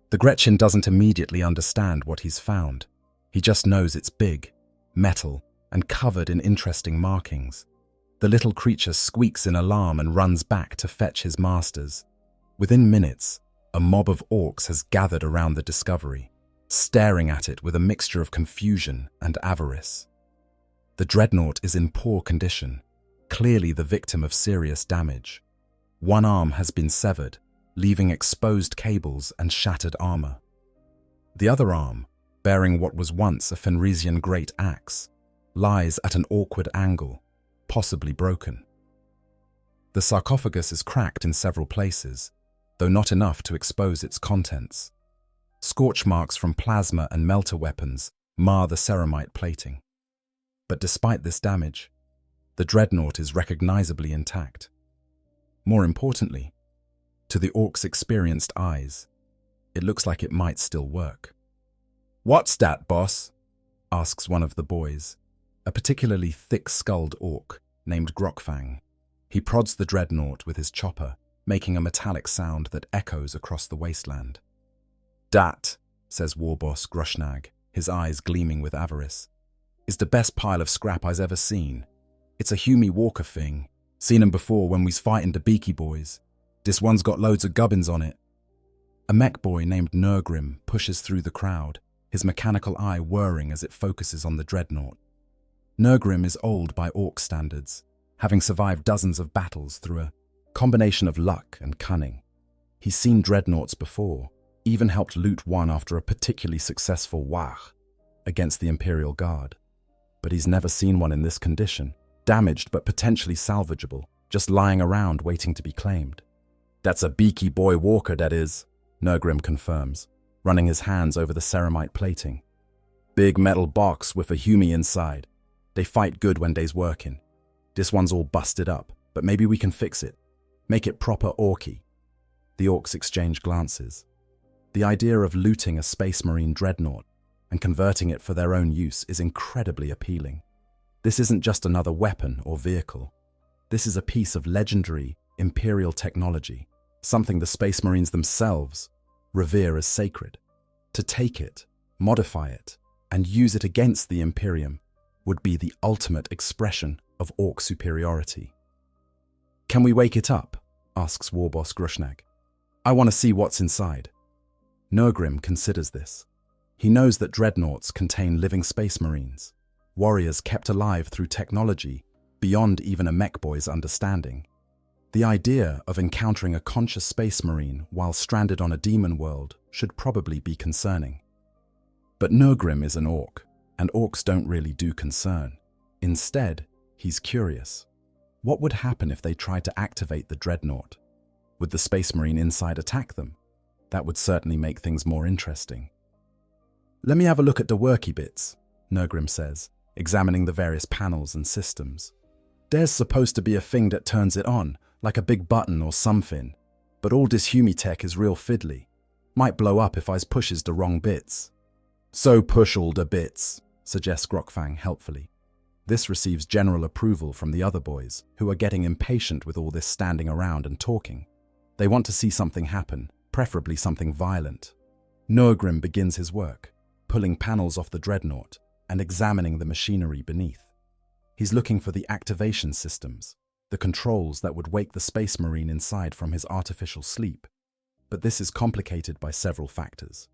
The Gretchen doesn't immediately understand what he's found. He just knows it's big, metal, and covered in interesting markings. The little creature squeaks in alarm and runs back to fetch his masters. Within minutes, a mob of Orks has gathered around the discovery, staring at it with a mixture of confusion and avarice. The Dreadnought is in poor condition, clearly the victim of serious damage. One arm has been severed, leaving exposed cables and shattered armor. The other arm, bearing what was once a Fenrisian great axe, lies at an awkward angle, possibly broken. The sarcophagus is cracked in several places, though not enough to expose its contents. Scorch marks from plasma and melter weapons mar the ceramite plating. But despite this damage, the Dreadnought is recognizably intact. More importantly, to the Ork's experienced eyes, it looks like it might still work. "What's that, boss?" asks one of the boys, a particularly thick-skulled Ork named Grokfang. He prods the Dreadnought with his chopper, making a metallic sound that echoes across the wasteland. "Dat," says Warboss Grushnag, his eyes gleaming with avarice, "is the best pile of scrap I's ever seen. It's a Hume Walker thing. Seen 'em before when we's fighting the Beaky boys. This one's got loads of gubbins on it." A mech boy named Nergrim pushes through the crowd, his mechanical eye whirring as it focuses on the Dreadnought. Nergrim is old by Ork standards, having survived dozens of battles through a combination of luck and cunning. He's seen Dreadnoughts before, even helped loot one after a particularly successful Wach against the Imperial Guard. But he's never seen one in this condition, damaged but potentially salvageable, just lying around waiting to be claimed. "That's a Beaky boy walker, that is," Nergrim confirms, running his hands over the ceramite plating. "Big metal box with a Hume inside. They fight good when day's working. This one's all busted up, but maybe we can fix it. Make it proper Orky." The Orks exchange glances. The idea of looting a Space Marine Dreadnought and converting it for their own use is incredibly appealing. This isn't just another weapon or vehicle. This is a piece of legendary Imperial technology, something the Space Marines themselves revere as sacred. To take it, modify it, and use it against the Imperium would be the ultimate expression of Ork superiority. "Can we wake it up?" asks Warboss Grushnag. "I want to see what's inside." Nergrim considers this. He knows that Dreadnoughts contain living Space Marines, warriors kept alive through technology beyond even a mech boy's understanding. The idea of encountering a conscious space marine while stranded on a demon world should probably be concerning. But Nurgrim is an orc, and orcs don't really do concern. Instead, he's curious. What would happen if they tried to activate the Dreadnought? Would the space marine inside attack them? That would certainly make things more interesting. "Let me have a look at the worky bits," Nurgrim says, examining the various panels and systems. "There's supposed to be a thing that turns it on, like a big button or something, but all this humi-tech is real fiddly. Might blow up if I pushes the wrong bits." "So push all the bits," suggests Grokfang helpfully. This receives general approval from the other boys, who are getting impatient with all this standing around and talking. They want to see something happen, preferably something violent. Nurgrim begins his work, pulling panels off the Dreadnought and examining the machinery beneath. He's looking for the activation systems, the controls that would wake the space marine inside from his artificial sleep. But this is complicated by several factors.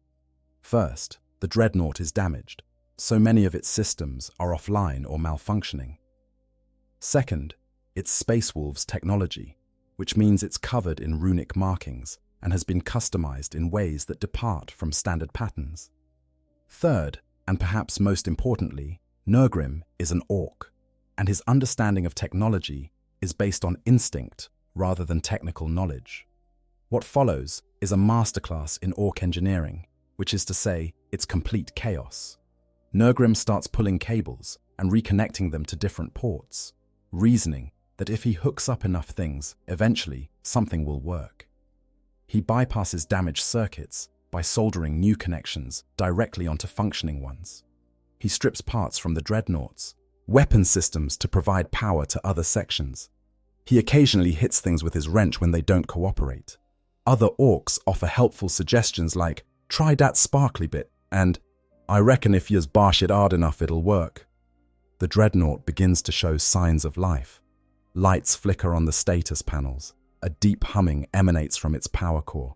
First, the Dreadnought is damaged, so many of its systems are offline or malfunctioning. Second, it's Space Wolves technology, which means it's covered in runic markings and has been customized in ways that depart from standard patterns. Third, and perhaps most importantly, Nurgrim is an orc, and his understanding of technology is based on instinct rather than technical knowledge. What follows is a masterclass in orc engineering, which is to say, it's complete chaos. Nurgrim starts pulling cables and reconnecting them to different ports, reasoning that if he hooks up enough things, eventually something will work. He bypasses damaged circuits by soldering new connections directly onto functioning ones. He strips parts from the Dreadnoughts, weapon systems to provide power to other sections. He occasionally hits things with his wrench when they don't cooperate. Other orcs offer helpful suggestions like, "Try that sparkly bit," and "I reckon if yous bash it hard enough it'll work." The Dreadnought begins to show signs of life. Lights flicker on the status panels. A deep humming emanates from its power core.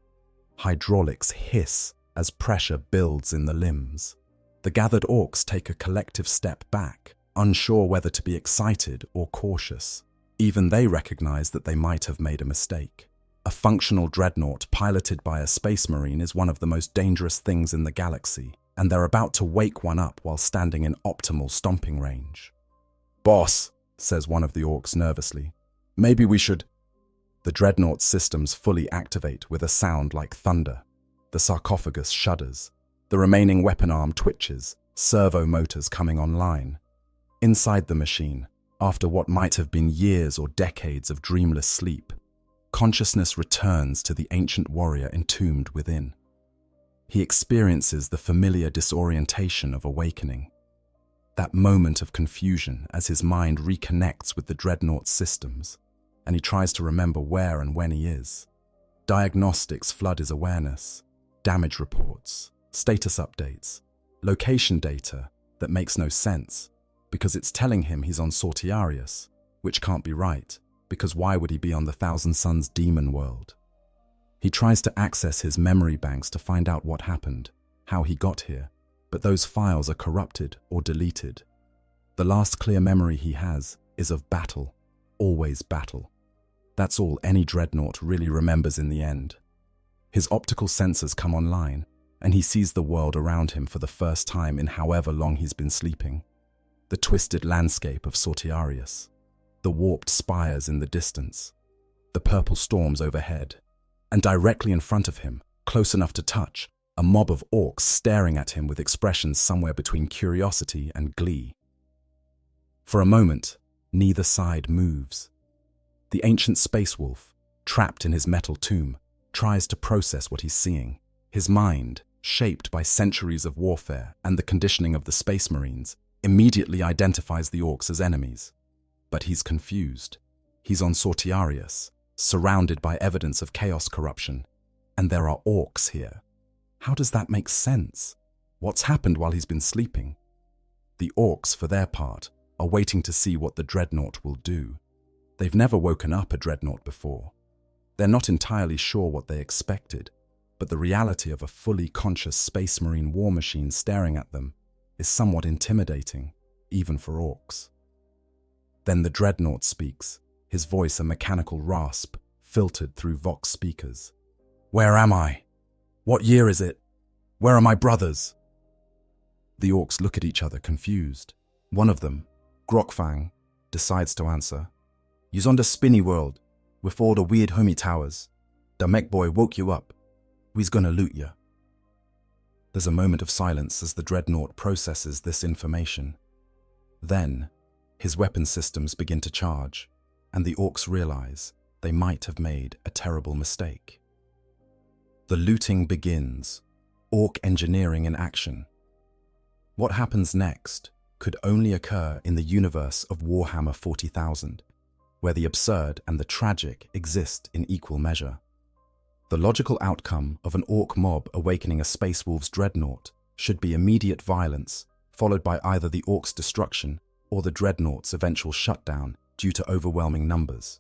Hydraulics hiss as pressure builds in the limbs. The gathered orcs take a collective step back, unsure whether to be excited or cautious. Even they recognize that they might have made a mistake. A functional Dreadnought piloted by a space marine is one of the most dangerous things in the galaxy, and they're about to wake one up while standing in optimal stomping range. "Boss," says one of the orcs nervously, "maybe we should—" The Dreadnought's systems fully activate with a sound like thunder. The sarcophagus shudders. The remaining weapon arm twitches, servo motors coming online. Inside the machine, after what might have been years or decades of dreamless sleep, consciousness returns to the ancient warrior entombed within. He experiences the familiar disorientation of awakening. That moment of confusion as his mind reconnects with the Dreadnought's systems, and he tries to remember where and when he is. Diagnostics flood his awareness, damage reports, status updates, location data that makes no sense, because it's telling him he's on Sortiarius, which can't be right, because why would he be on the Thousand Suns demon world? He tries to access his memory banks to find out what happened, how he got here, but those files are corrupted or deleted. The last clear memory he has is of battle, always battle. That's all any Dreadnought really remembers in the end. His optical sensors come online, and he sees the world around him for the first time in however long he's been sleeping. The twisted landscape of Sortiarius, the warped spires in the distance, the purple storms overhead, and directly in front of him, close enough to touch, a mob of orcs staring at him with expressions somewhere between curiosity and glee. For a moment, neither side moves. The ancient space wolf, trapped in his metal tomb, tries to process what he's seeing. His mind, shaped by centuries of warfare and the conditioning of the space marines, immediately identifies the orcs as enemies. But he's confused. He's on Sortiarius, surrounded by evidence of chaos corruption, and there are orcs here. How does that make sense? What's happened while he's been sleeping? The orcs, for their part, are waiting to see what the Dreadnought will do. They've never woken up a Dreadnought before. They're not entirely sure what they expected, but the reality of a fully conscious space marine war machine staring at them is somewhat intimidating, even for orcs. Then the Dreadnought speaks, his voice a mechanical rasp, filtered through Vox speakers. "Where am I? What year is it? Where are my brothers?" The Orks look at each other confused. One of them, Grokfang, decides to answer. "You's on the spinny world, with all the weird homie towers. The mech boy woke you up. We's gonna loot ya." There's a moment of silence as the Dreadnought processes this information. Then, his weapon systems begin to charge, and the Orks realize they might have made a terrible mistake. The looting begins, Ork engineering in action. What happens next could only occur in the universe of Warhammer 40,000, where the absurd and the tragic exist in equal measure. The logical outcome of an Ork mob awakening a Space Wolf's Dreadnought should be immediate violence, followed by either the Orks' destruction or the Dreadnought's eventual shutdown due to overwhelming numbers.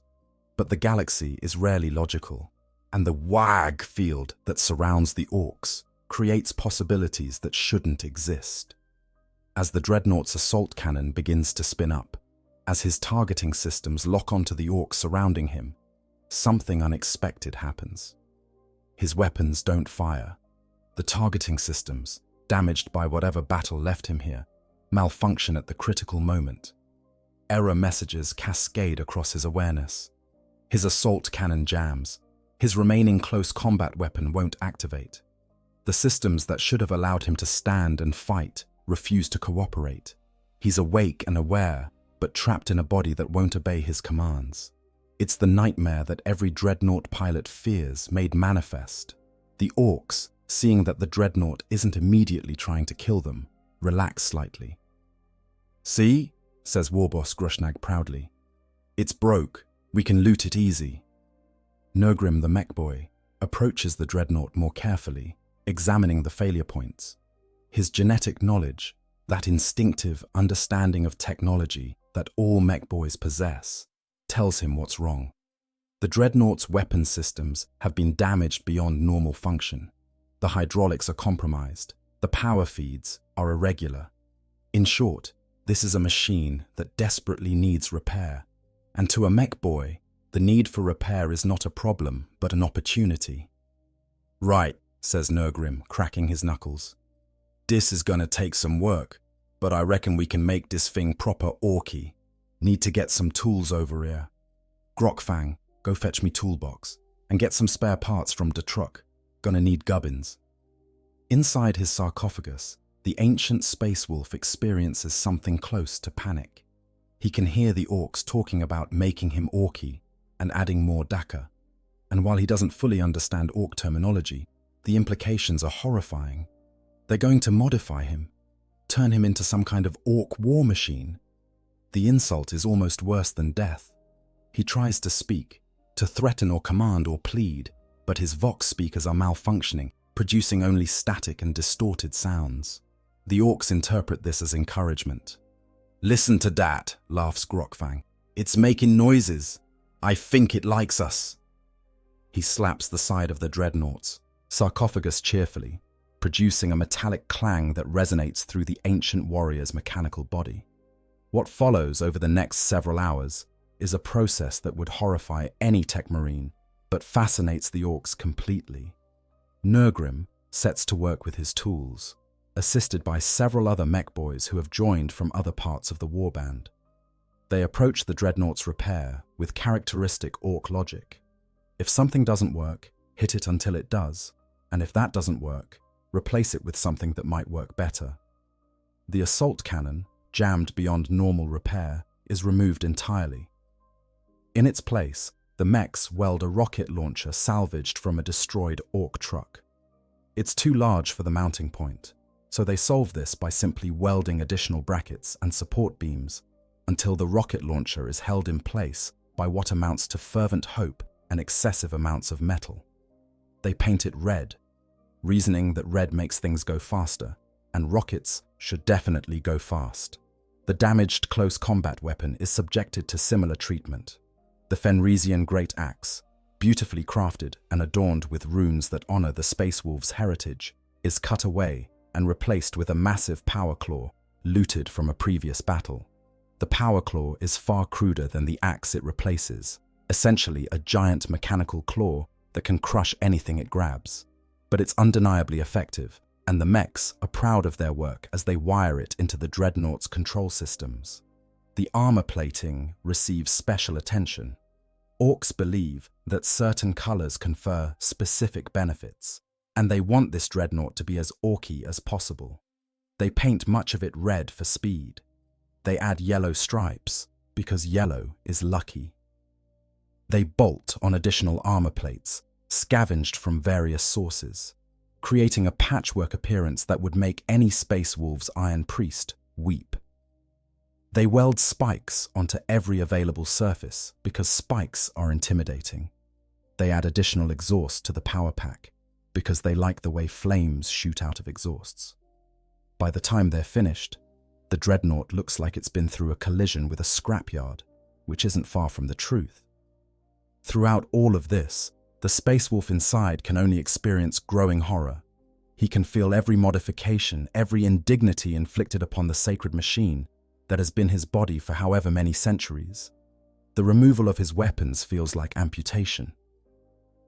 But the galaxy is rarely logical, and the wag field that surrounds the Orks creates possibilities that shouldn't exist. As the Dreadnought's assault cannon begins to spin up, as his targeting systems lock onto the Orks surrounding him, something unexpected happens. His weapons don't fire. The targeting systems, damaged by whatever battle left him here, malfunction at the critical moment. Error messages cascade across his awareness. His assault cannon jams. His remaining close combat weapon won't activate. The systems that should have allowed him to stand and fight refuse to cooperate. He's awake and aware, but trapped in a body that won't obey his commands. It's the nightmare that every Dreadnought pilot fears made manifest. The Orks, seeing that the Dreadnought isn't immediately trying to kill them, relax slightly. "See?" says Warboss Grushnag proudly. "It's broke. We can loot it easy." Nurgrim the mech boy approaches the Dreadnought more carefully, examining the failure points. His genetic knowledge, that instinctive understanding of technology that all mech boys possess, tells him what's wrong. The Dreadnought's weapon systems have been damaged beyond normal function. The hydraulics are compromised. The power feeds are irregular. In short, this is a machine that desperately needs repair. And to a mech boy, the need for repair is not a problem, but an opportunity. "Right," says Nurgrim, cracking his knuckles. "This is gonna take some work, but I reckon we can make this thing proper orky. Need to get some tools over here. Grokfang, go fetch me toolbox, and get some spare parts from the truck. Gonna need gubbins." Inside his sarcophagus, the ancient space wolf experiences something close to panic. He can hear the Orks talking about making him orky and adding more Daka. And while he doesn't fully understand Ork terminology, the implications are horrifying. They're going to modify him, turn him into some kind of Ork war machine. The insult is almost worse than death. He tries to speak, to threaten or command or plead, but his Vox speakers are malfunctioning, producing only static and distorted sounds. The Orks interpret this as encouragement. "Listen to that," laughs Grokfang. "It's making noises. I think it likes us." He slaps the side of the Dreadnought's sarcophagus cheerfully, producing a metallic clang that resonates through the ancient warrior's mechanical body. What follows over the next several hours is a process that would horrify any tech marine, but fascinates the Orks completely. Nurgrim sets to work with his tools, assisted by several other mech boys who have joined from other parts of the warband. They approach the Dreadnought's repair with characteristic Ork logic. If something doesn't work, hit it until it does, and if that doesn't work, replace it with something that might work better. The assault cannon, jammed beyond normal repair, is removed entirely. In its place, the mechs weld a rocket launcher salvaged from a destroyed Ork truck. It's too large for the mounting point, so they solve this by simply welding additional brackets and support beams until the rocket launcher is held in place by what amounts to fervent hope and excessive amounts of metal. They paint it red, reasoning that red makes things go faster, and rockets should definitely go fast. The damaged close combat weapon is subjected to similar treatment. The Fenrisian Great Axe, beautifully crafted and adorned with runes that honor the Space Wolf's heritage, is cut away and replaced with a massive power claw, looted from a previous battle. The power claw is far cruder than the axe it replaces, essentially a giant mechanical claw that can crush anything it grabs. But it's undeniably effective, and the mechs are proud of their work as they wire it into the Dreadnought's control systems. The armor plating receives special attention. Orks believe that certain colors confer specific benefits, and they want this Dreadnought to be as orky as possible. They paint much of it red for speed. They add yellow stripes because yellow is lucky. They bolt on additional armor plates, scavenged from various sources, creating a patchwork appearance that would make any Space Wolf's Iron Priest weep. They weld spikes onto every available surface because spikes are intimidating. They add additional exhaust to the power pack because they like the way flames shoot out of exhausts. By the time they're finished, the Dreadnought looks like it's been through a collision with a scrapyard, which isn't far from the truth. Throughout all of this, the Space Wolf inside can only experience growing horror. He can feel every modification, every indignity inflicted upon the sacred machine that has been his body for however many centuries. The removal of his weapons feels like amputation.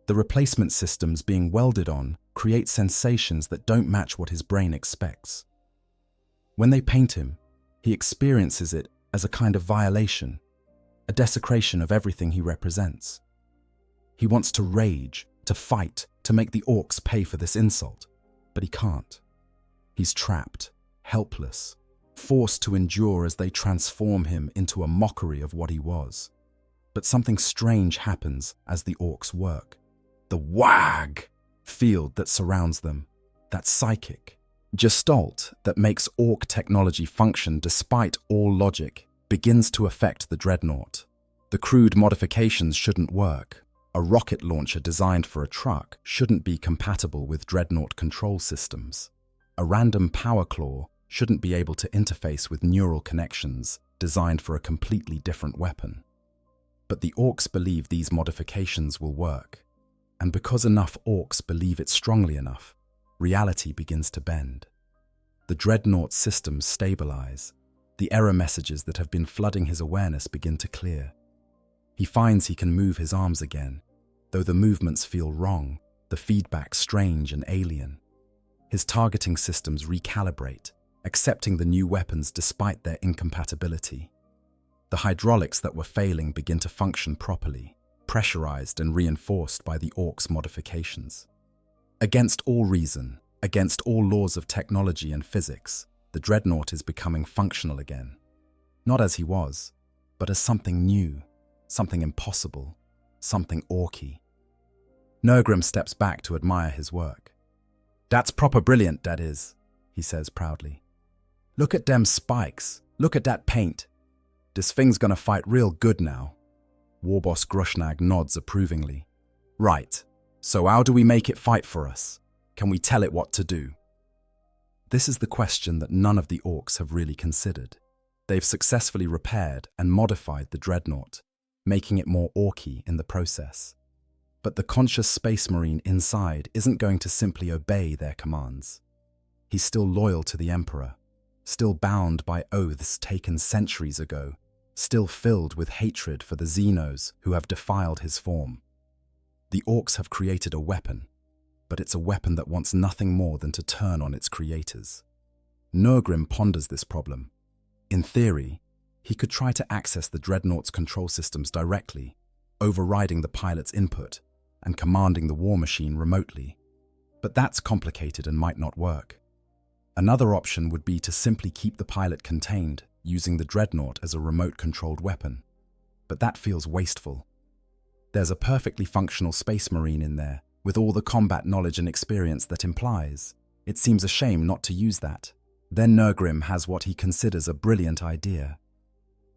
The replacement systems being welded on create sensations that don't match what his brain expects. When they paint him, he experiences it as a kind of violation, a desecration of everything he represents. He wants to rage, to fight, to make the Orks pay for this insult, but he can't. He's trapped, helpless, forced to endure as they transform him into a mockery of what he was. But something strange happens as the Orks work. The wag field that surrounds them, that psychic gestalt that makes Ork technology function despite all logic, begins to affect the Dreadnought. The crude modifications shouldn't work. A rocket launcher designed for a truck shouldn't be compatible with Dreadnought control systems. A random power claw shouldn't be able to interface with neural connections designed for a completely different weapon. But the Orks believe these modifications will work. And because enough Orks believe it strongly enough, reality begins to bend. The Dreadnought systems stabilize. The error messages that have been flooding his awareness begin to clear. He finds he can move his arms again, though the movements feel wrong, the feedback strange and alien. His targeting systems recalibrate, accepting the new weapons despite their incompatibility. The hydraulics that were failing begin to function properly, pressurized and reinforced by the Orks' modifications. Against all reason, against all laws of technology and physics, the Dreadnought is becoming functional again. Not as he was, but as something new, something impossible, something orky. Nergrim steps back to admire his work. "That's proper brilliant, that is," he says proudly. "Look at them spikes, look at that paint. This thing's gonna fight real good now." Warboss Grushnag nods approvingly. "Right, so how do we make it fight for us? Can we tell it what to do?" This is the question that none of the Orks have really considered. They've successfully repaired and modified the Dreadnought, making it more orky in the process. But the conscious Space Marine inside isn't going to simply obey their commands. He's still loyal to the Emperor, still bound by oaths taken centuries ago, still filled with hatred for the Xenos who have defiled his form. The Orks have created a weapon, but it's a weapon that wants nothing more than to turn on its creators. Nergrim ponders this problem. In theory, he could try to access the Dreadnought's control systems directly, overriding the pilot's input and commanding the war machine remotely. But that's complicated and might not work. Another option would be to simply keep the pilot contained, using the Dreadnought as a remote-controlled weapon. But that feels wasteful. There's a perfectly functional Space Marine in there, with all the combat knowledge and experience that implies. It seems a shame not to use that. Then Nergrim has what he considers a brilliant idea.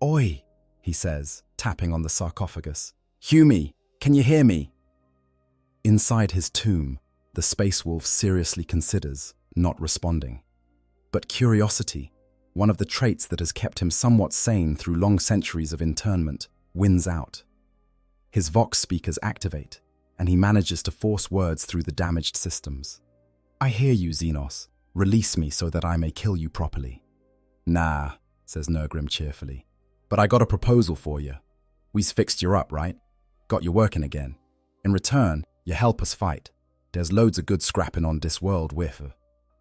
"Oi," he says, tapping on the sarcophagus. "Humi, can you hear me?" Inside his tomb, the Space Wolf seriously considers not responding. But curiosity, one of the traits that has kept him somewhat sane through long centuries of internment, wins out. His Vox speakers activate, and he manages to force words through the damaged systems. "I hear you, Xenos. Release me so that I may kill you properly." "Nah," says Nergrim cheerfully. But I got a proposal for you. We's fixed you up, right? Got you working again. In return, you help us fight. There's loads of good scrapping on this world with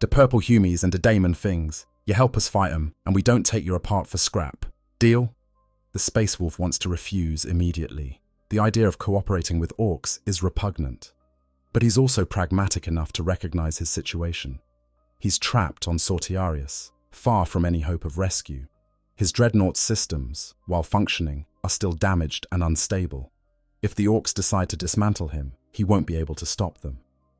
the purple humies and the daemon things. You help us fight 'em, and we don't take you apart for scrap. Deal? The Space Wolf wants to refuse immediately. The idea of cooperating with Orks is repugnant. But he's also pragmatic enough to recognize his situation. He's trapped on Sortiarius, far from any hope of rescue. His Dreadnought systems, while functioning, are still damaged and unstable. If the Orks decide to dismantle him, he won't be able to stop them.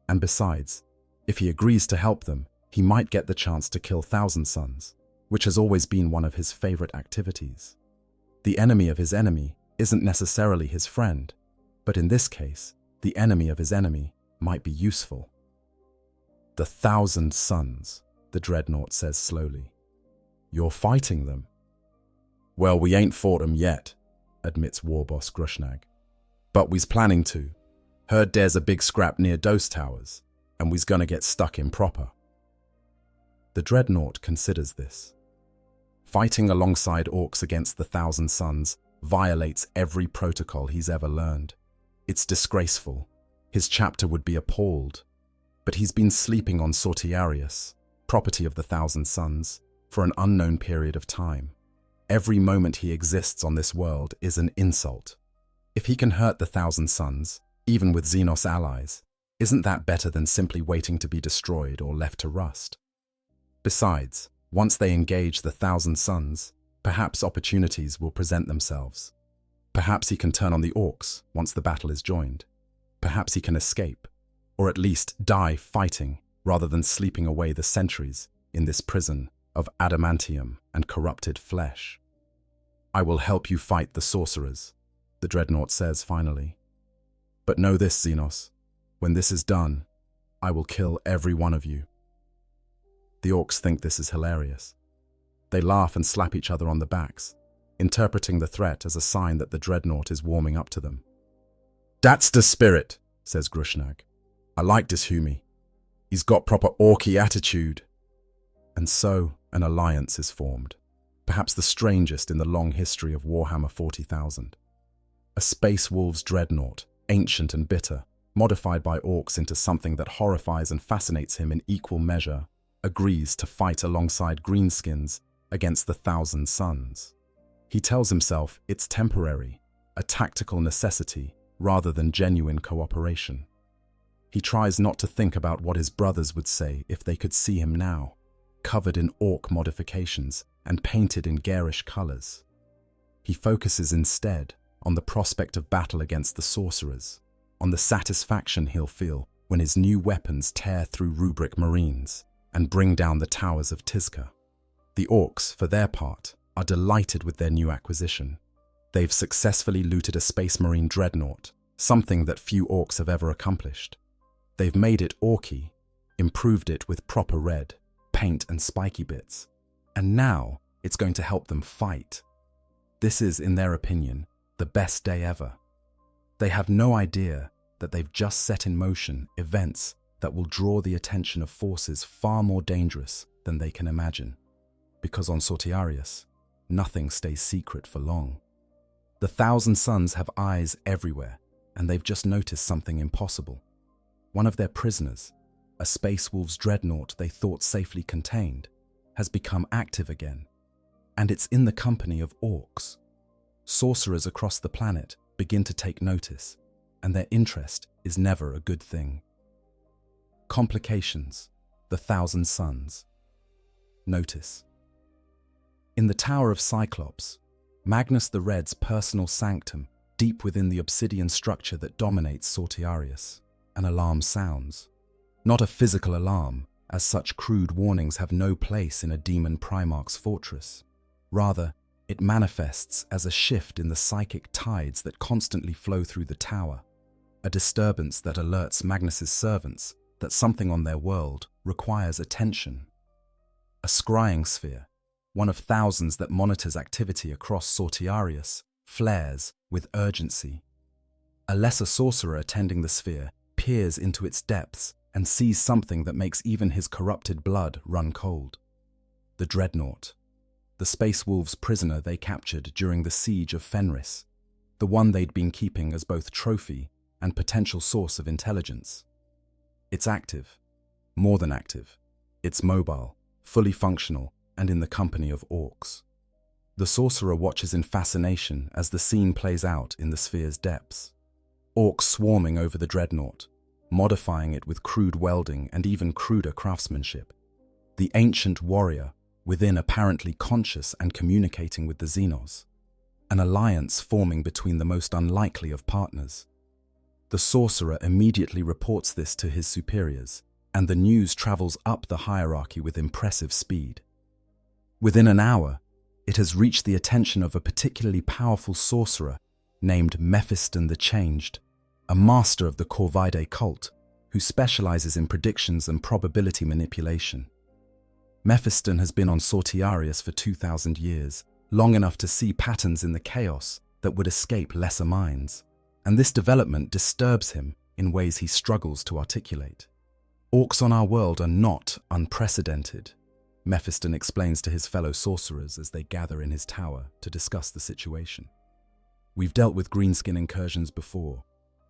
And besides, if he agrees to help them, he might get the chance to kill Thousand Sons, which has always been one of his favorite activities. The enemy of his enemy isn't necessarily his friend, but in this case, the enemy of his enemy might be useful. The 1,000 Sons, the Dreadnought says slowly. You're fighting them? Well, we ain't fought 'em yet, admits War Boss Grushnag. But we's planning to. Heard there's a big scrap near Dose Towers, and we's gonna get stuck in proper. The Dreadnought considers this. Fighting alongside Orks against the 1,000 Sons violates every protocol he's ever learned. It's disgraceful. His chapter would be appalled. But he's been sleeping on Sortiarius, property of the 1,000 Sons, for an unknown period of time. Every moment he exists on this world is an insult. If he can hurt the 1,000 Sons, even with Xenos allies, isn't that better than simply waiting to be destroyed or left to rust? Besides, once they engage the 1,000 Sons, perhaps opportunities will present themselves. Perhaps he can turn on the Orks once the battle is joined. Perhaps he can escape, or at least die fighting rather than sleeping away the centuries in this prison of adamantium and corrupted flesh. I will help you fight the sorcerers, the Dreadnought says finally. But know this, Xenos, when this is done, I will kill every one of you. The Orks think this is hilarious. They laugh and slap each other on the backs, interpreting the threat as a sign that the Dreadnought is warming up to them. That's the spirit, says Grushnag. I like this Humi. He's got proper Orky attitude. And so an alliance is formed, perhaps the strangest in the long history of Warhammer 40,000. A Space Wolves Dreadnought, ancient and bitter, modified by Orks into something that horrifies and fascinates him in equal measure, agrees to fight alongside Greenskins against the 1,000 Sons. He tells himself it's temporary, a tactical necessity rather than genuine cooperation. He tries not to think about what his brothers would say if they could see him now, covered in Ork modifications and painted in garish colors. He focuses instead on the prospect of battle against the sorcerers, on the satisfaction he'll feel when his new weapons tear through Rubric Marines and bring down the towers of Tizca. The Orks, for their part, are delighted with their new acquisition. They've successfully looted a Space Marine Dreadnought, something that few Orks have ever accomplished. They've made it Orky, improved it with proper red, paint and spiky bits, and now it's going to help them fight. This is, in their opinion, the best day ever. They have no idea that they've just set in motion events that will draw the attention of forces far more dangerous than they can imagine. Because on Sortiarius, nothing stays secret for long. The 1,000 Sons have eyes everywhere, and they've just noticed something impossible. One of their prisoners, a Space Wolves Dreadnought they thought safely contained, has become active again, and it's in the company of Orks. Sorcerers across the planet begin to take notice, and their interest is never a good thing. Complications, the 1,000 Sons. Notice. In the Tower of Cyclops, Magnus the Red's personal sanctum, deep within the obsidian structure that dominates Sortiarius, an alarm sounds. Not a physical alarm, as such crude warnings have no place in a demon Primarch's fortress. Rather, it manifests as a shift in the psychic tides that constantly flow through the tower, a disturbance that alerts Magnus's servants that something on their world requires attention. A scrying sphere, one of thousands that monitors activity across Sortiarius, flares with urgency. A lesser sorcerer attending the sphere peers into its depths and sees something that makes even his corrupted blood run cold. The Dreadnought. the Space Wolves' prisoner they captured during the siege of Fenris, the one they'd been keeping as both trophy and potential source of intelligence. It's active, more than active. It's mobile, fully functional, and in the company of Orks. The sorcerer watches in fascination as the scene plays out in the sphere's depths. Orks swarming over the Dreadnought, modifying it with crude welding and even cruder craftsmanship. The ancient warrior within apparently conscious and communicating with the Xenos. An alliance forming between the most unlikely of partners. The sorcerer immediately reports this to his superiors, and the news travels up the hierarchy with impressive speed. Within an hour, it has reached the attention of a particularly powerful sorcerer named Mephiston the Changed, a master of the Corvide cult who specializes in predictions and probability manipulation. Mephiston has been on Sortiarius for 2,000 years, long enough to see patterns in the chaos that would escape lesser minds, and this development disturbs him in ways he struggles to articulate. Orks on our world are not unprecedented, Mephiston explains to his fellow sorcerers as they gather in his tower to discuss the situation. We've dealt with greenskin incursions before.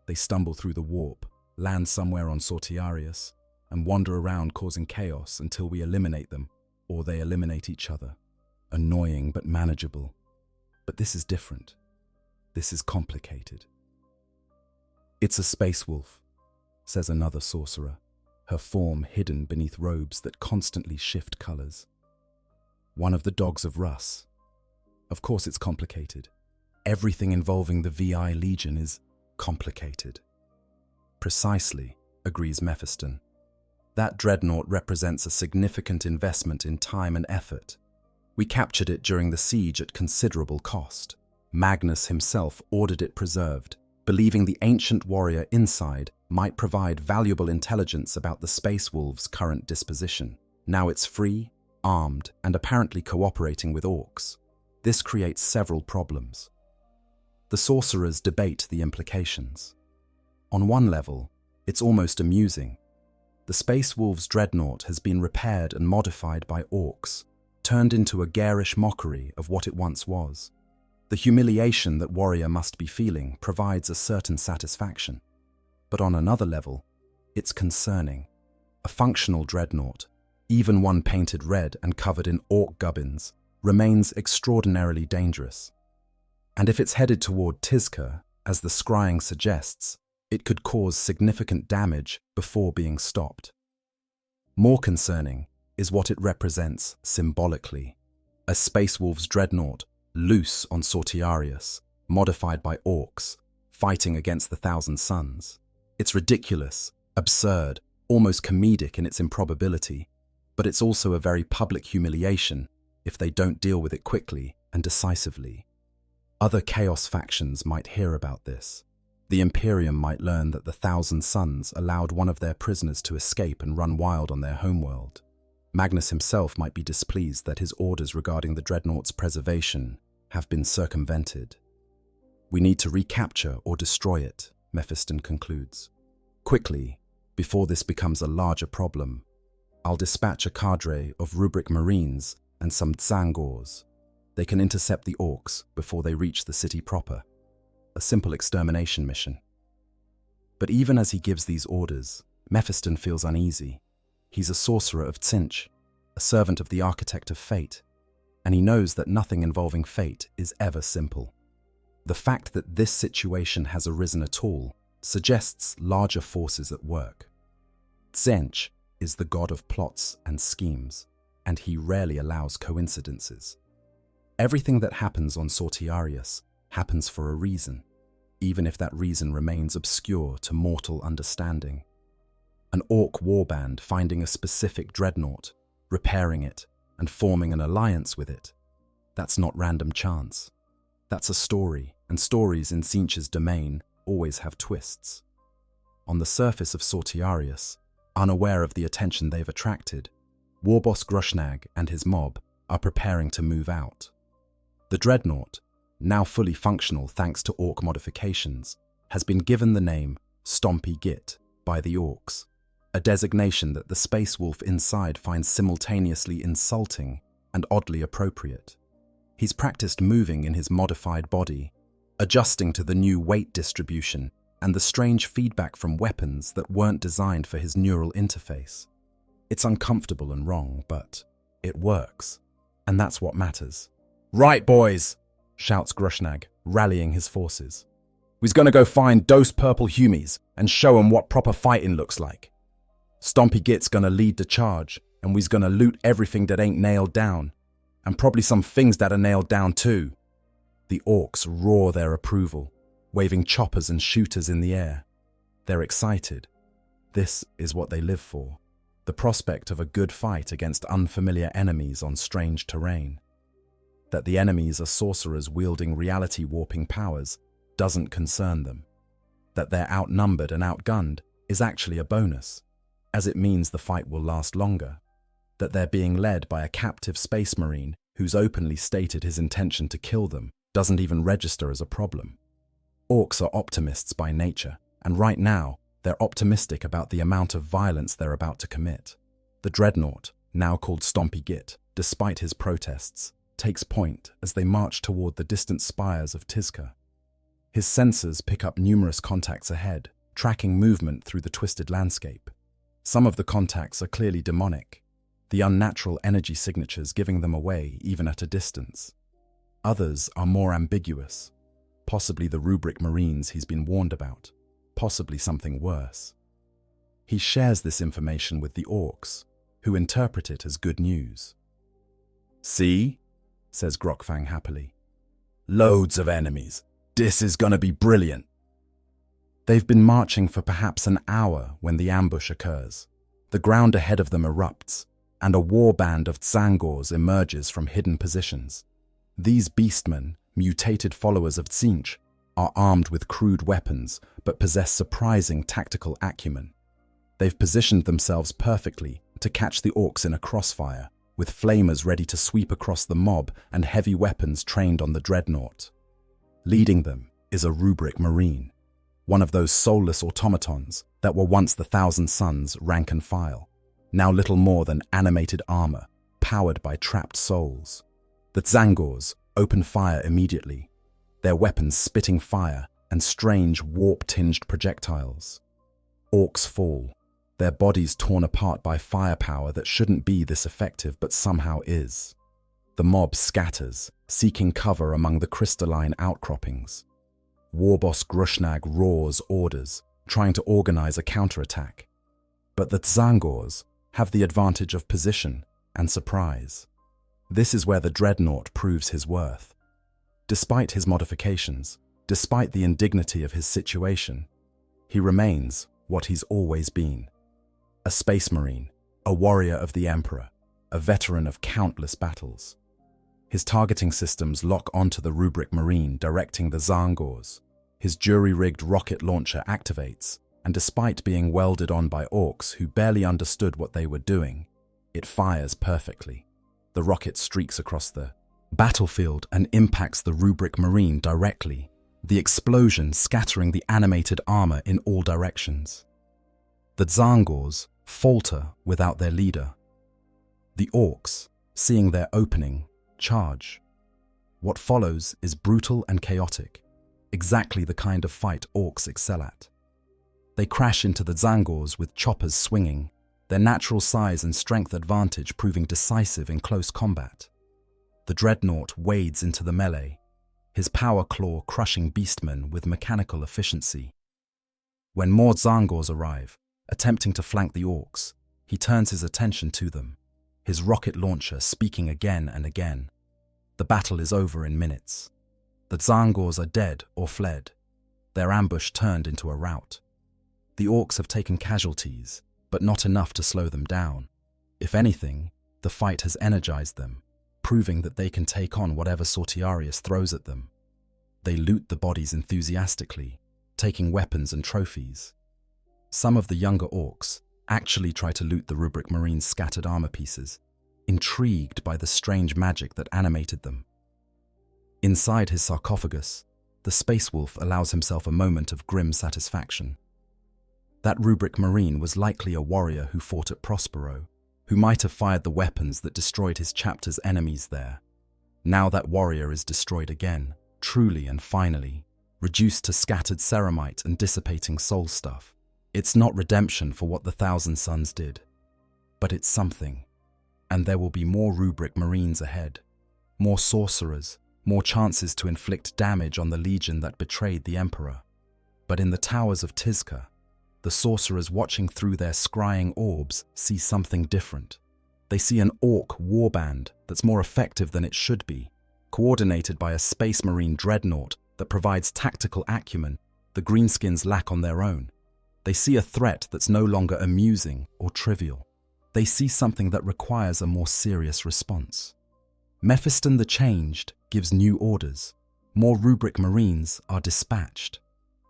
They stumble through the warp, land somewhere on Sortiarius, and wander around causing chaos until we eliminate them, or they eliminate each other. Annoying but manageable. But this is different. This is complicated. It's a space wolf, says another sorcerer, her form hidden beneath robes that constantly shift colors. One of the dogs of Russ. Of course it's complicated. Everything involving the VI Legion is complicated. Precisely, agrees Mephiston. That dreadnought represents a significant investment in time and effort. We captured it during the siege at considerable cost. Magnus himself ordered it preserved, believing the ancient warrior inside might provide valuable intelligence about the Space Wolves' current disposition. Now it's free, armed, and apparently cooperating with Orks. This creates several problems. The sorcerers debate the implications. On one level, it's almost amusing. The Space Wolves' dreadnought has been repaired and modified by Orks, turned into a garish mockery of what it once was. The humiliation that warrior must be feeling provides a certain satisfaction. But on another level, it's concerning. A functional dreadnought, even one painted red and covered in Ork gubbins, remains extraordinarily dangerous. And if it's headed toward Tizca, as the scrying suggests, it could cause significant damage before being stopped. More concerning is what it represents symbolically. A Space Wolves dreadnought, loose on Sortiarius, modified by Orks, fighting against the Thousand Suns. It's ridiculous, absurd, almost comedic in its improbability, but it's also a very public humiliation if they don't deal with it quickly and decisively. Other Chaos factions might hear about this. The Imperium might learn that the Thousand Suns allowed one of their prisoners to escape and run wild on their homeworld. Magnus himself might be displeased that his orders regarding the dreadnought's preservation have been circumvented. We need to recapture or destroy it, Mephiston concludes. Quickly, before this becomes a larger problem, I'll dispatch a cadre of Rubric Marines and some Tzangors. They can intercept the Orks before they reach the city proper. A simple extermination mission. But even as he gives these orders, Mephiston feels uneasy. He's a sorcerer of Tzinch, a servant of the Architect of Fate, and he knows that nothing involving fate is ever simple. The fact that this situation has arisen at all suggests larger forces at work. Tzinch is the god of plots and schemes, and he rarely allows coincidences. Everything that happens on Sortiarius happens for a reason, even if that reason remains obscure to mortal understanding. An Ork warband finding a specific dreadnought, repairing it, and forming an alliance with it. That's not random chance. That's a story, and stories in Tzinch's domain always have twists. On the surface of Sortiarius, unaware of the attention they've attracted, Warboss Grushnag and his mob are preparing to move out. The dreadnought, now fully functional thanks to Ork modifications, has been given the name Stompy Git by the Orks, a designation that the Space Wolf inside finds simultaneously insulting and oddly appropriate. He's practiced moving in his modified body, adjusting to the new weight distribution and the strange feedback from weapons that weren't designed for his neural interface. It's uncomfortable and wrong, but it works, and that's what matters. "Right, boys," shouts Grushnag, rallying his forces. "We's gonna go find those purple humies and show 'em what proper fighting looks like. Stompy Git's gonna lead the charge, and we's gonna loot everything that ain't nailed down, and probably some things that are nailed down too." The Orks roar their approval, waving choppers and shooters in the air. They're excited. This is what they live for. The prospect of a good fight against unfamiliar enemies on strange terrain. That the enemies are sorcerers wielding reality-warping powers doesn't concern them. That they're outnumbered and outgunned is actually a bonus, as it means the fight will last longer. That they're being led by a captive space marine who's openly stated his intention to kill them doesn't even register as a problem. Orks are optimists by nature, and right now, they're optimistic about the amount of violence they're about to commit. The Dreadnought, now called Stompy Git, despite his protests, takes point as they march toward the distant spires of Tizca. His sensors pick up numerous contacts ahead, tracking movement through the twisted landscape. Some of the contacts are clearly demonic, the unnatural energy signatures giving them away even at a distance. Others are more ambiguous, possibly the rubric marines he's been warned about, possibly something worse. He shares this information with the Orks, who interpret it as good news. "See?" says Grokfang happily. "Loads of enemies. This is gonna be brilliant." They've been marching for perhaps an hour when the ambush occurs. The ground ahead of them erupts, and a warband of Tzangors emerges from hidden positions. These beastmen, mutated followers of Tzeentch, are armed with crude weapons but possess surprising tactical acumen. They've positioned themselves perfectly to catch the Orks in a crossfire, with flamers ready to sweep across the mob and heavy weapons trained on the Dreadnought. Leading them is a rubric marine, one of those soulless automatons that were once the Thousand Suns' rank and file, now little more than animated armor, powered by trapped souls. The Tzangors open fire immediately, their weapons spitting fire and strange warp-tinged projectiles. Orks fall, their bodies torn apart by firepower that shouldn't be this effective but somehow is. The mob scatters, seeking cover among the crystalline outcroppings. Warboss Grushnag roars orders, trying to organize a counterattack. But the Tzangors have the advantage of position and surprise. This is where the Dreadnought proves his worth. Despite his modifications, despite the indignity of his situation, he remains what he's always been. A space marine, a warrior of the Emperor, a veteran of countless battles. His targeting systems lock onto the rubric marine directing the Tzangors. His jury-rigged rocket launcher activates, and despite being welded on by Orks who barely understood what they were doing, it fires perfectly. The rocket streaks across the battlefield and impacts the rubric marine directly, the explosion scattering the animated armor in all directions. The Tzangors falter without their leader. The Orks, seeing their opening, charge. What follows is brutal and chaotic, exactly the kind of fight Orks excel at. They crash into the Tzangors with choppers swinging, their natural size and strength advantage proving decisive in close combat. The Dreadnought wades into the melee, his power claw crushing beastmen with mechanical efficiency. When more Tzangors arrive, attempting to flank the Orks, he turns his attention to them, his rocket launcher speaking again and again. The battle is over in minutes. The Tzangors are dead or fled, their ambush turned into a rout. The Orks have taken casualties, but not enough to slow them down. If anything, the fight has energized them, proving that they can take on whatever Sortiarius throws at them. They loot the bodies enthusiastically, taking weapons and trophies. Some of the younger Orks actually try to loot the rubric marine's scattered armor pieces, intrigued by the strange magic that animated them. Inside his sarcophagus, the Space Wolf allows himself a moment of grim satisfaction. That rubric marine was likely a warrior who fought at Prospero, who might have fired the weapons that destroyed his chapter's enemies there. Now that warrior is destroyed again, truly and finally, reduced to scattered ceramite and dissipating soul stuff. It's not redemption for what the Thousand Sons did, but it's something. And there will be more rubric marines ahead, more sorcerers, more chances to inflict damage on the legion that betrayed the Emperor. But in the towers of Tizca, the sorcerers watching through their scrying orbs see something different. They see an Ork warband that's more effective than it should be, coordinated by a Space Marine Dreadnought that provides tactical acumen the Greenskins lack on their own. They see a threat that's no longer amusing or trivial. They see something that requires a more serious response. Mephiston the Changed gives new orders. More rubric marines are dispatched.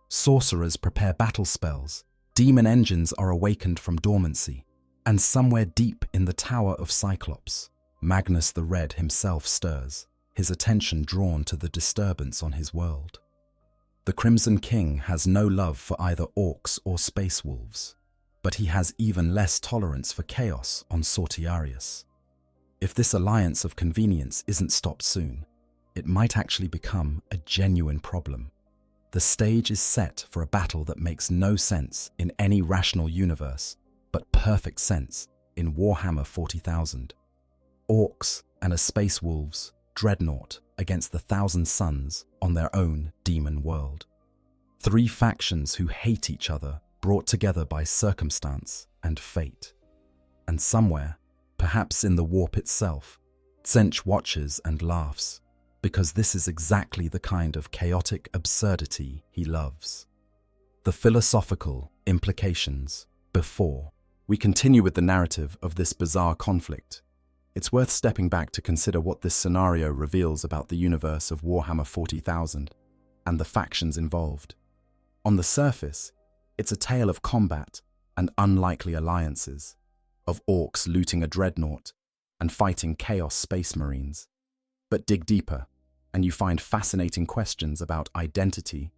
Sorcerers prepare battle spells. Demon engines are awakened from dormancy. And somewhere deep in the Tower of Cyclops, Magnus the Red himself stirs, his attention drawn to the disturbance on his world. The Crimson King has no love for either orcs or space wolves, but he has even less tolerance for chaos on Sortiarius. If this alliance of convenience isn't stopped soon, it might actually become a genuine problem. The stage is set for a battle that makes no sense in any rational universe, but perfect sense in Warhammer 40,000. Orcs and a Space Wolves Dreadnought against the Thousand Sons on their own demon world. Three factions who hate each other, brought together by circumstance and fate. And somewhere, perhaps in the warp itself, Tzench watches and laughs, because this is exactly the kind of chaotic absurdity he loves. The philosophical implications before we continue with the narrative of this bizarre conflict. It's worth stepping back to consider what this scenario reveals about the universe of Warhammer 40,000 and the factions involved. On the surface, it's a tale of combat and unlikely alliances, of orcs looting a dreadnought and fighting chaos space marines. But dig deeper, and you find fascinating questions about identity,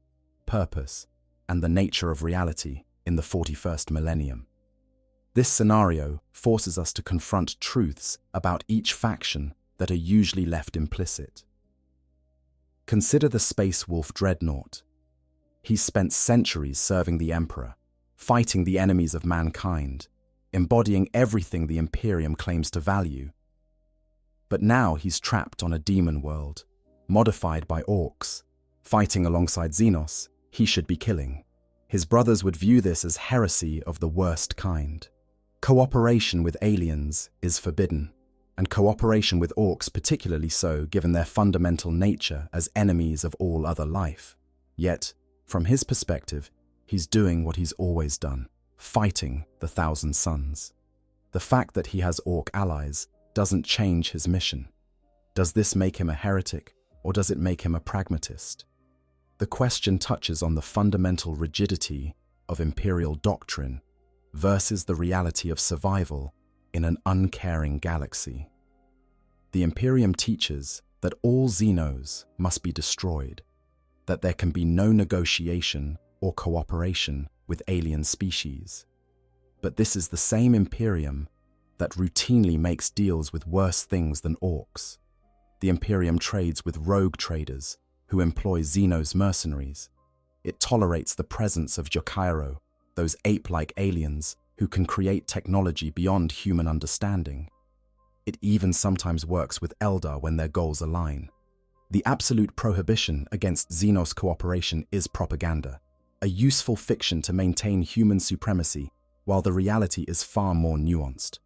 purpose, and the nature of reality in the 41st millennium. This scenario forces us to confront truths about each faction that are usually left implicit. Consider the Space Wolf Dreadnought. He's spent centuries serving the Emperor, fighting the enemies of mankind, embodying everything the Imperium claims to value. But now he's trapped on a demon world, modified by orcs, fighting alongside Xenos he should be killing. His brothers would view this as heresy of the worst kind. Cooperation with aliens is forbidden, and cooperation with orcs particularly so given their fundamental nature as enemies of all other life. Yet, from his perspective, he's doing what he's always done, fighting the Thousand Sons. The fact that he has orc allies doesn't change his mission. Does this make him a heretic, or does it make him a pragmatist? The question touches on the fundamental rigidity of imperial doctrine versus the reality of survival in an uncaring galaxy. The Imperium teaches that all Xenos must be destroyed, that there can be no negotiation or cooperation with alien species. But this is the same Imperium that routinely makes deals with worse things than orcs. The Imperium trades with rogue traders who employ Xenos mercenaries. It tolerates the presence of Jokairo, those ape-like aliens who can create technology beyond human understanding. It even sometimes works with Eldar when their goals align. The absolute prohibition against Xenos cooperation is propaganda, a useful fiction to maintain human supremacy, while the reality is far more nuanced.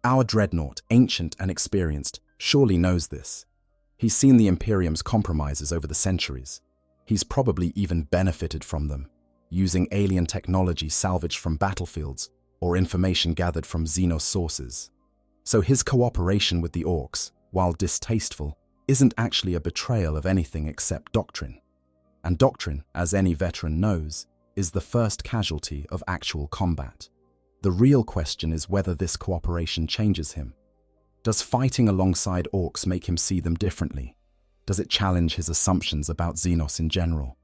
Our Dreadnought, ancient and experienced, surely knows this. He's seen the Imperium's compromises over the centuries. He's probably even benefited from them, using alien technology salvaged from battlefields or information gathered from Xenos sources. So his cooperation with the Orks, while distasteful, isn't actually a betrayal of anything except doctrine. And doctrine, as any veteran knows, is the first casualty of actual combat. The real question is whether this cooperation changes him. Does fighting alongside Orks make him see them differently? Does it challenge his assumptions about Xenos in general?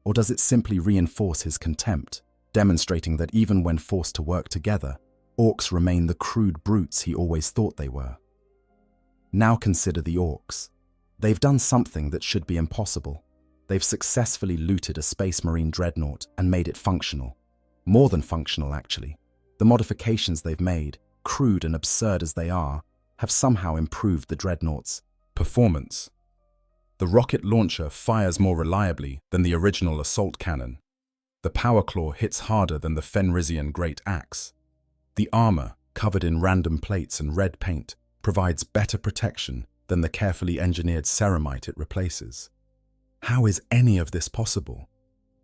Or does it simply reinforce his contempt, demonstrating that even when forced to work together, Orks remain the crude brutes he always thought they were? Now consider the Orks. They've done something that should be impossible. They've successfully looted a Space Marine Dreadnought and made it functional. More than functional, actually. The modifications they've made, crude and absurd as they are, have somehow improved the Dreadnought's performance. The rocket launcher fires more reliably than the original assault cannon. The power claw hits harder than the Fenrisian Great Axe. The armor, covered in random plates and red paint, provides better protection than the carefully engineered ceramite it replaces. How is any of this possible?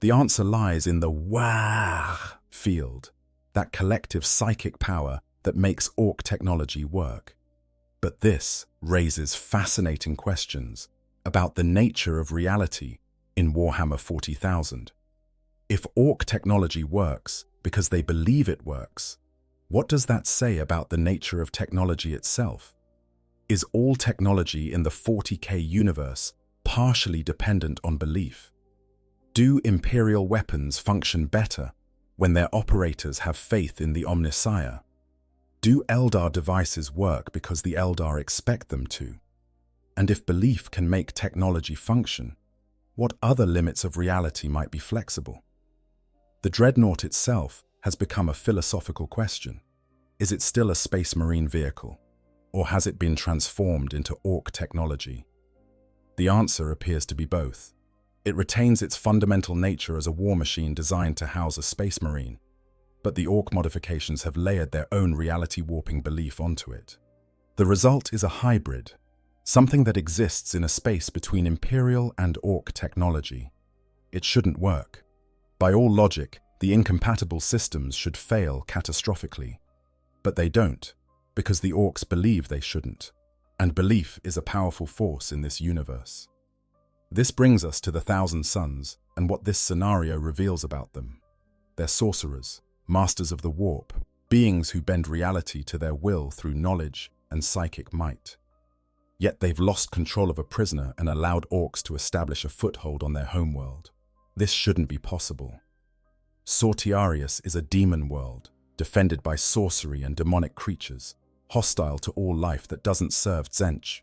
The answer lies in the wah field, that collective psychic power that makes Ork technology work. But this raises fascinating questions about the nature of reality in Warhammer 40,000. If Ork technology works because they believe it works, what does that say about the nature of technology itself? Is all technology in the 40K universe partially dependent on belief? Do Imperial weapons function better when their operators have faith in the Omnissiah? Do Eldar devices work because the Eldar expect them to? And if belief can make technology function, what other limits of reality might be flexible? The Dreadnought itself has become a philosophical question. Is it still a Space Marine vehicle, or has it been transformed into Ork technology? The answer appears to be both. It retains its fundamental nature as a war machine designed to house a Space Marine, but the Ork modifications have layered their own reality-warping belief onto it. The result is a hybrid, something that exists in a space between Imperial and Ork technology. It shouldn't work. By all logic, the incompatible systems should fail catastrophically. But they don't, because the Orks believe they shouldn't, and belief is a powerful force in this universe. This brings us to the Thousand Sons and what this scenario reveals about them. They're sorcerers, masters of the warp, beings who bend reality to their will through knowledge and psychic might. Yet they've lost control of a prisoner and allowed Orks to establish a foothold on their homeworld. This shouldn't be possible. Sortiarius is a demon world, defended by sorcery and demonic creatures, hostile to all life that doesn't serve Tzeentch.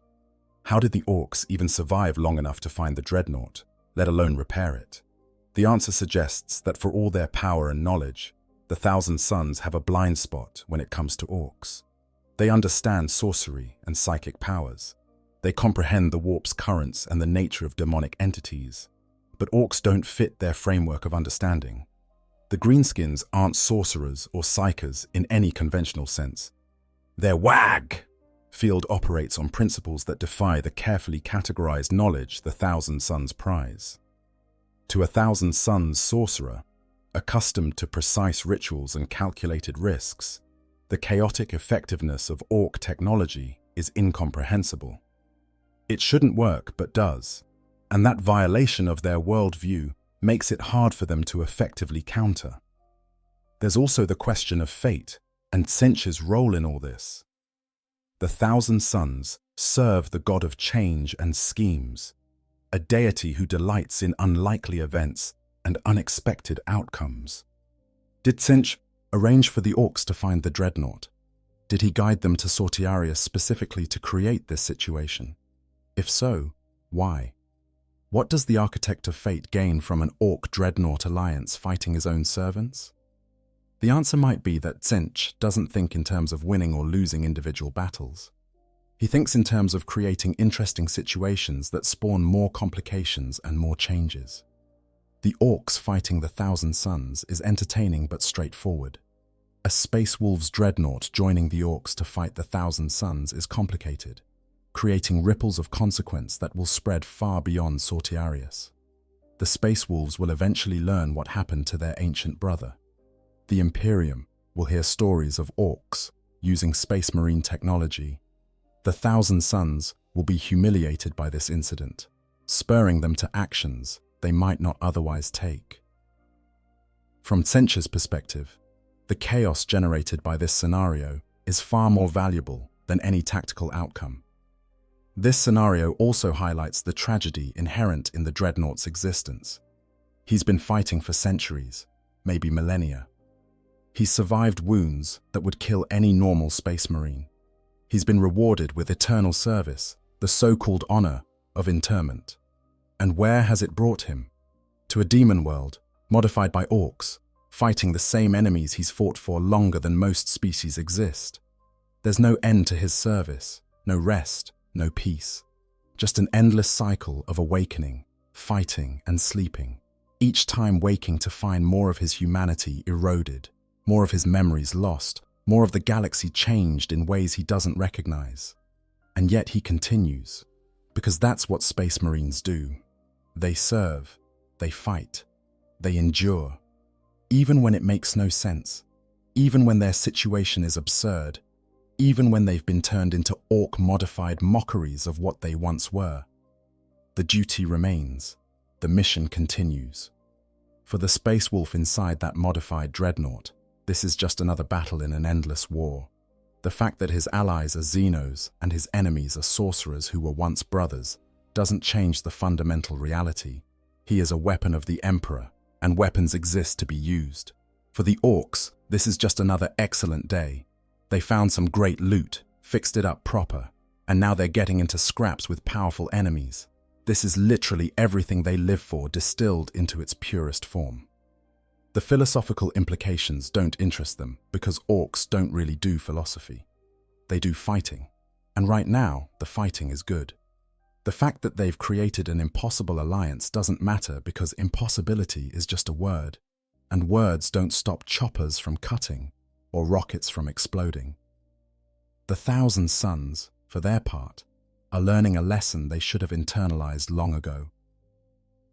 How did the Orks even survive long enough to find the Dreadnought, let alone repair it? The answer suggests that for all their power and knowledge, the Thousand Sons have a blind spot when it comes to Orks. They understand sorcery and psychic powers. They comprehend the warp's currents and the nature of demonic entities. But Orks don't fit their framework of understanding. The Greenskins aren't sorcerers or psykers in any conventional sense. Their WAG field operates on principles that defy the carefully categorized knowledge the Thousand Sons prize. To a Thousand Sons sorcerer, accustomed to precise rituals and calculated risks, the chaotic effectiveness of Ork technology is incomprehensible. It shouldn't work, but does, and that violation of their worldview makes it hard for them to effectively counter. There's also the question of fate and Tzeentch's role in all this. The Thousand Sons serve the god of change and schemes, a deity who delights in unlikely events and unexpected outcomes. Did Tzeentch arrange for the Orks to find the Dreadnought? Did he guide them to Sortiarius specifically to create this situation? If so, why? What does the Architect of Fate gain from an Ork-Dreadnought alliance fighting his own servants? The answer might be that Tzeentch doesn't think in terms of winning or losing individual battles. He thinks in terms of creating interesting situations that spawn more complications and more changes. The Orks fighting the Thousand Sons is entertaining but straightforward. A Space Wolves Dreadnought joining the Orks to fight the Thousand Sons is complicated, creating ripples of consequence that will spread far beyond Sortiarius. The Space Wolves will eventually learn what happened to their ancient brother. The Imperium will hear stories of Orks using Space Marine technology. The Thousand Sons will be humiliated by this incident, spurring them to actions they might not otherwise take. From Tzeentch's perspective, the chaos generated by this scenario is far more valuable than any tactical outcome. This scenario also highlights the tragedy inherent in the Dreadnought's existence. He's been fighting for centuries, maybe millennia. He's survived wounds that would kill any normal Space Marine. He's been rewarded with eternal service, the so-called honor of interment. And where has it brought him? To a demon world, modified by orcs, fighting the same enemies he's fought for longer than most species exist. There's no end to his service, no rest, no peace. Just an endless cycle of awakening, fighting and sleeping, each time waking to find more of his humanity eroded, more of his memories lost, more of the galaxy changed in ways he doesn't recognize. And yet he continues, because that's what Space Marines do. They serve, they fight, they endure. Even when it makes no sense, even when their situation is absurd, even when they've been turned into orc-modified mockeries of what they once were. The duty remains, the mission continues. For the Space Wolf inside that modified Dreadnought, this is just another battle in an endless war. The fact that his allies are Xenos and his enemies are sorcerers who were once brothers doesn't change the fundamental reality. He is a weapon of the Emperor, and weapons exist to be used. For the Orks, this is just another excellent day. They found some great loot, fixed it up proper, and now they're getting into scraps with powerful enemies. This is literally everything they live for distilled into its purest form. The philosophical implications don't interest them because orcs don't really do philosophy. They do fighting, and right now the fighting is good. The fact that they've created an impossible alliance doesn't matter because impossibility is just a word, and words don't stop choppers from cutting or rockets from exploding. The Thousand Sons, for their part, are learning a lesson they should have internalized long ago.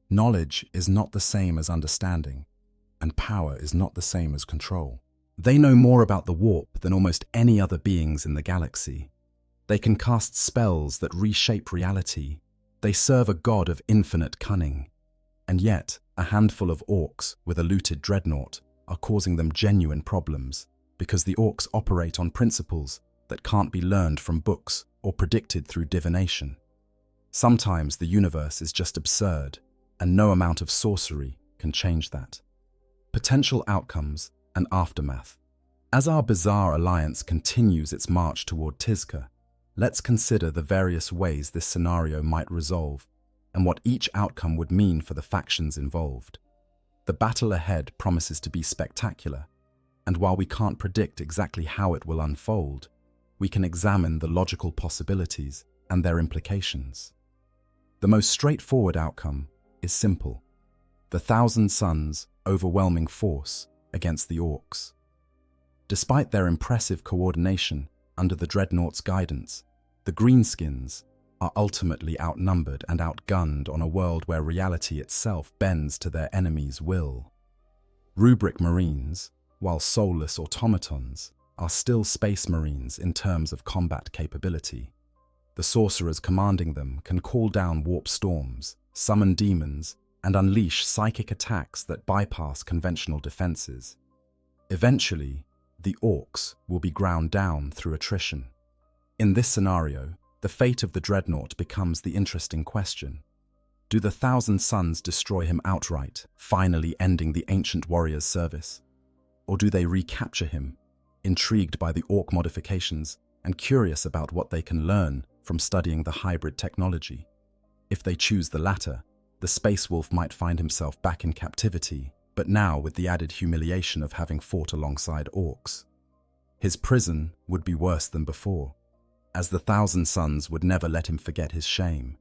Knowledge is not the same as understanding, and power is not the same as control. They know more about the warp than almost any other beings in the galaxy. They can cast spells that reshape reality. They serve a god of infinite cunning. And yet, a handful of orcs with a looted dreadnought are causing them genuine problems because the orcs operate on principles that can't be learned from books or predicted through divination. Sometimes the universe is just absurd, and no amount of sorcery can change that. Potential outcomes and aftermath. As our bizarre alliance continues its march toward Tizca, let's consider the various ways this scenario might resolve and what each outcome would mean for the factions involved. The battle ahead promises to be spectacular, and while we can't predict exactly how it will unfold, we can examine the logical possibilities and their implications. The most straightforward outcome is simple: the Thousand Sons' overwhelming force against the Orks. Despite their impressive coordination under the Dreadnought's guidance, the Greenskins are ultimately outnumbered and outgunned on a world where reality itself bends to their enemies' will. Rubric Marines, while soulless automatons, are still Space Marines in terms of combat capability. The sorcerers commanding them can call down warp storms, summon demons, and unleash psychic attacks that bypass conventional defenses. Eventually, the Orks will be ground down through attrition. In this scenario, the fate of the Dreadnought becomes the interesting question. Do the Thousand Sons destroy him outright, finally ending the ancient warrior's service? Or do they recapture him, intrigued by the Ork modifications and curious about what they can learn from studying the hybrid technology? If they choose the latter, the Space Wolf might find himself back in captivity, but now with the added humiliation of having fought alongside Orks. His prison would be worse than before, as the Thousand Sons would never let him forget his shame.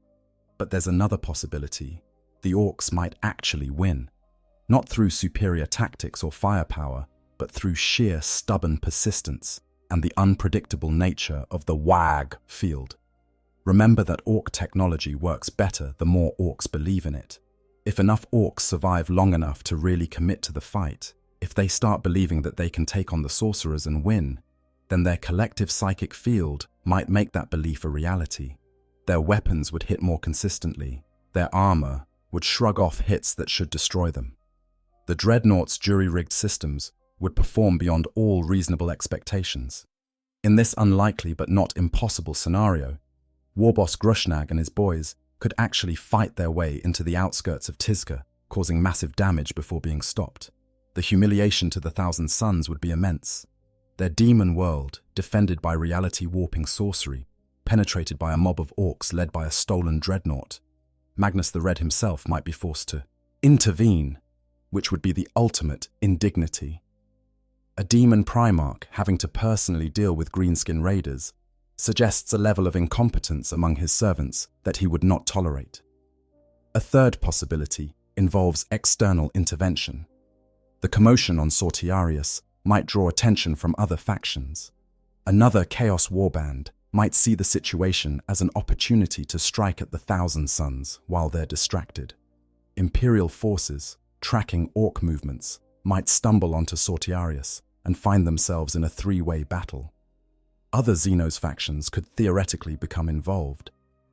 But there's another possibility. The Orks might actually win, not through superior tactics or firepower, but through sheer stubborn persistence and the unpredictable nature of the WAG field. Remember that Ork technology works better the more Orks believe in it. If enough Orks survive long enough to really commit to the fight, if they start believing that they can take on the sorcerers and win, then their collective psychic field might make that belief a reality. Their weapons would hit more consistently. Their armor would shrug off hits that should destroy them. The Dreadnought's jury-rigged systems would perform beyond all reasonable expectations. In this unlikely but not impossible scenario, Warboss Grushnag and his boys could actually fight their way into the outskirts of Tizca, causing massive damage before being stopped. The humiliation to the Thousand Sons would be immense. Their demon world, defended by reality-warping sorcery, penetrated by a mob of orcs led by a stolen dreadnought, Magnus the Red himself might be forced to intervene, which would be the ultimate indignity. A demon Primarch having to personally deal with greenskin raiders suggests a level of incompetence among his servants that he would not tolerate. A third possibility involves external intervention. The commotion on Sortiarius might draw attention from other factions. Another Chaos Warband might see the situation as an opportunity to strike at the Thousand Sons while they're distracted. Imperial forces, tracking Orc movements, might stumble onto Sortiarius and find themselves in a three-way battle. Other Xenos factions could theoretically become involved,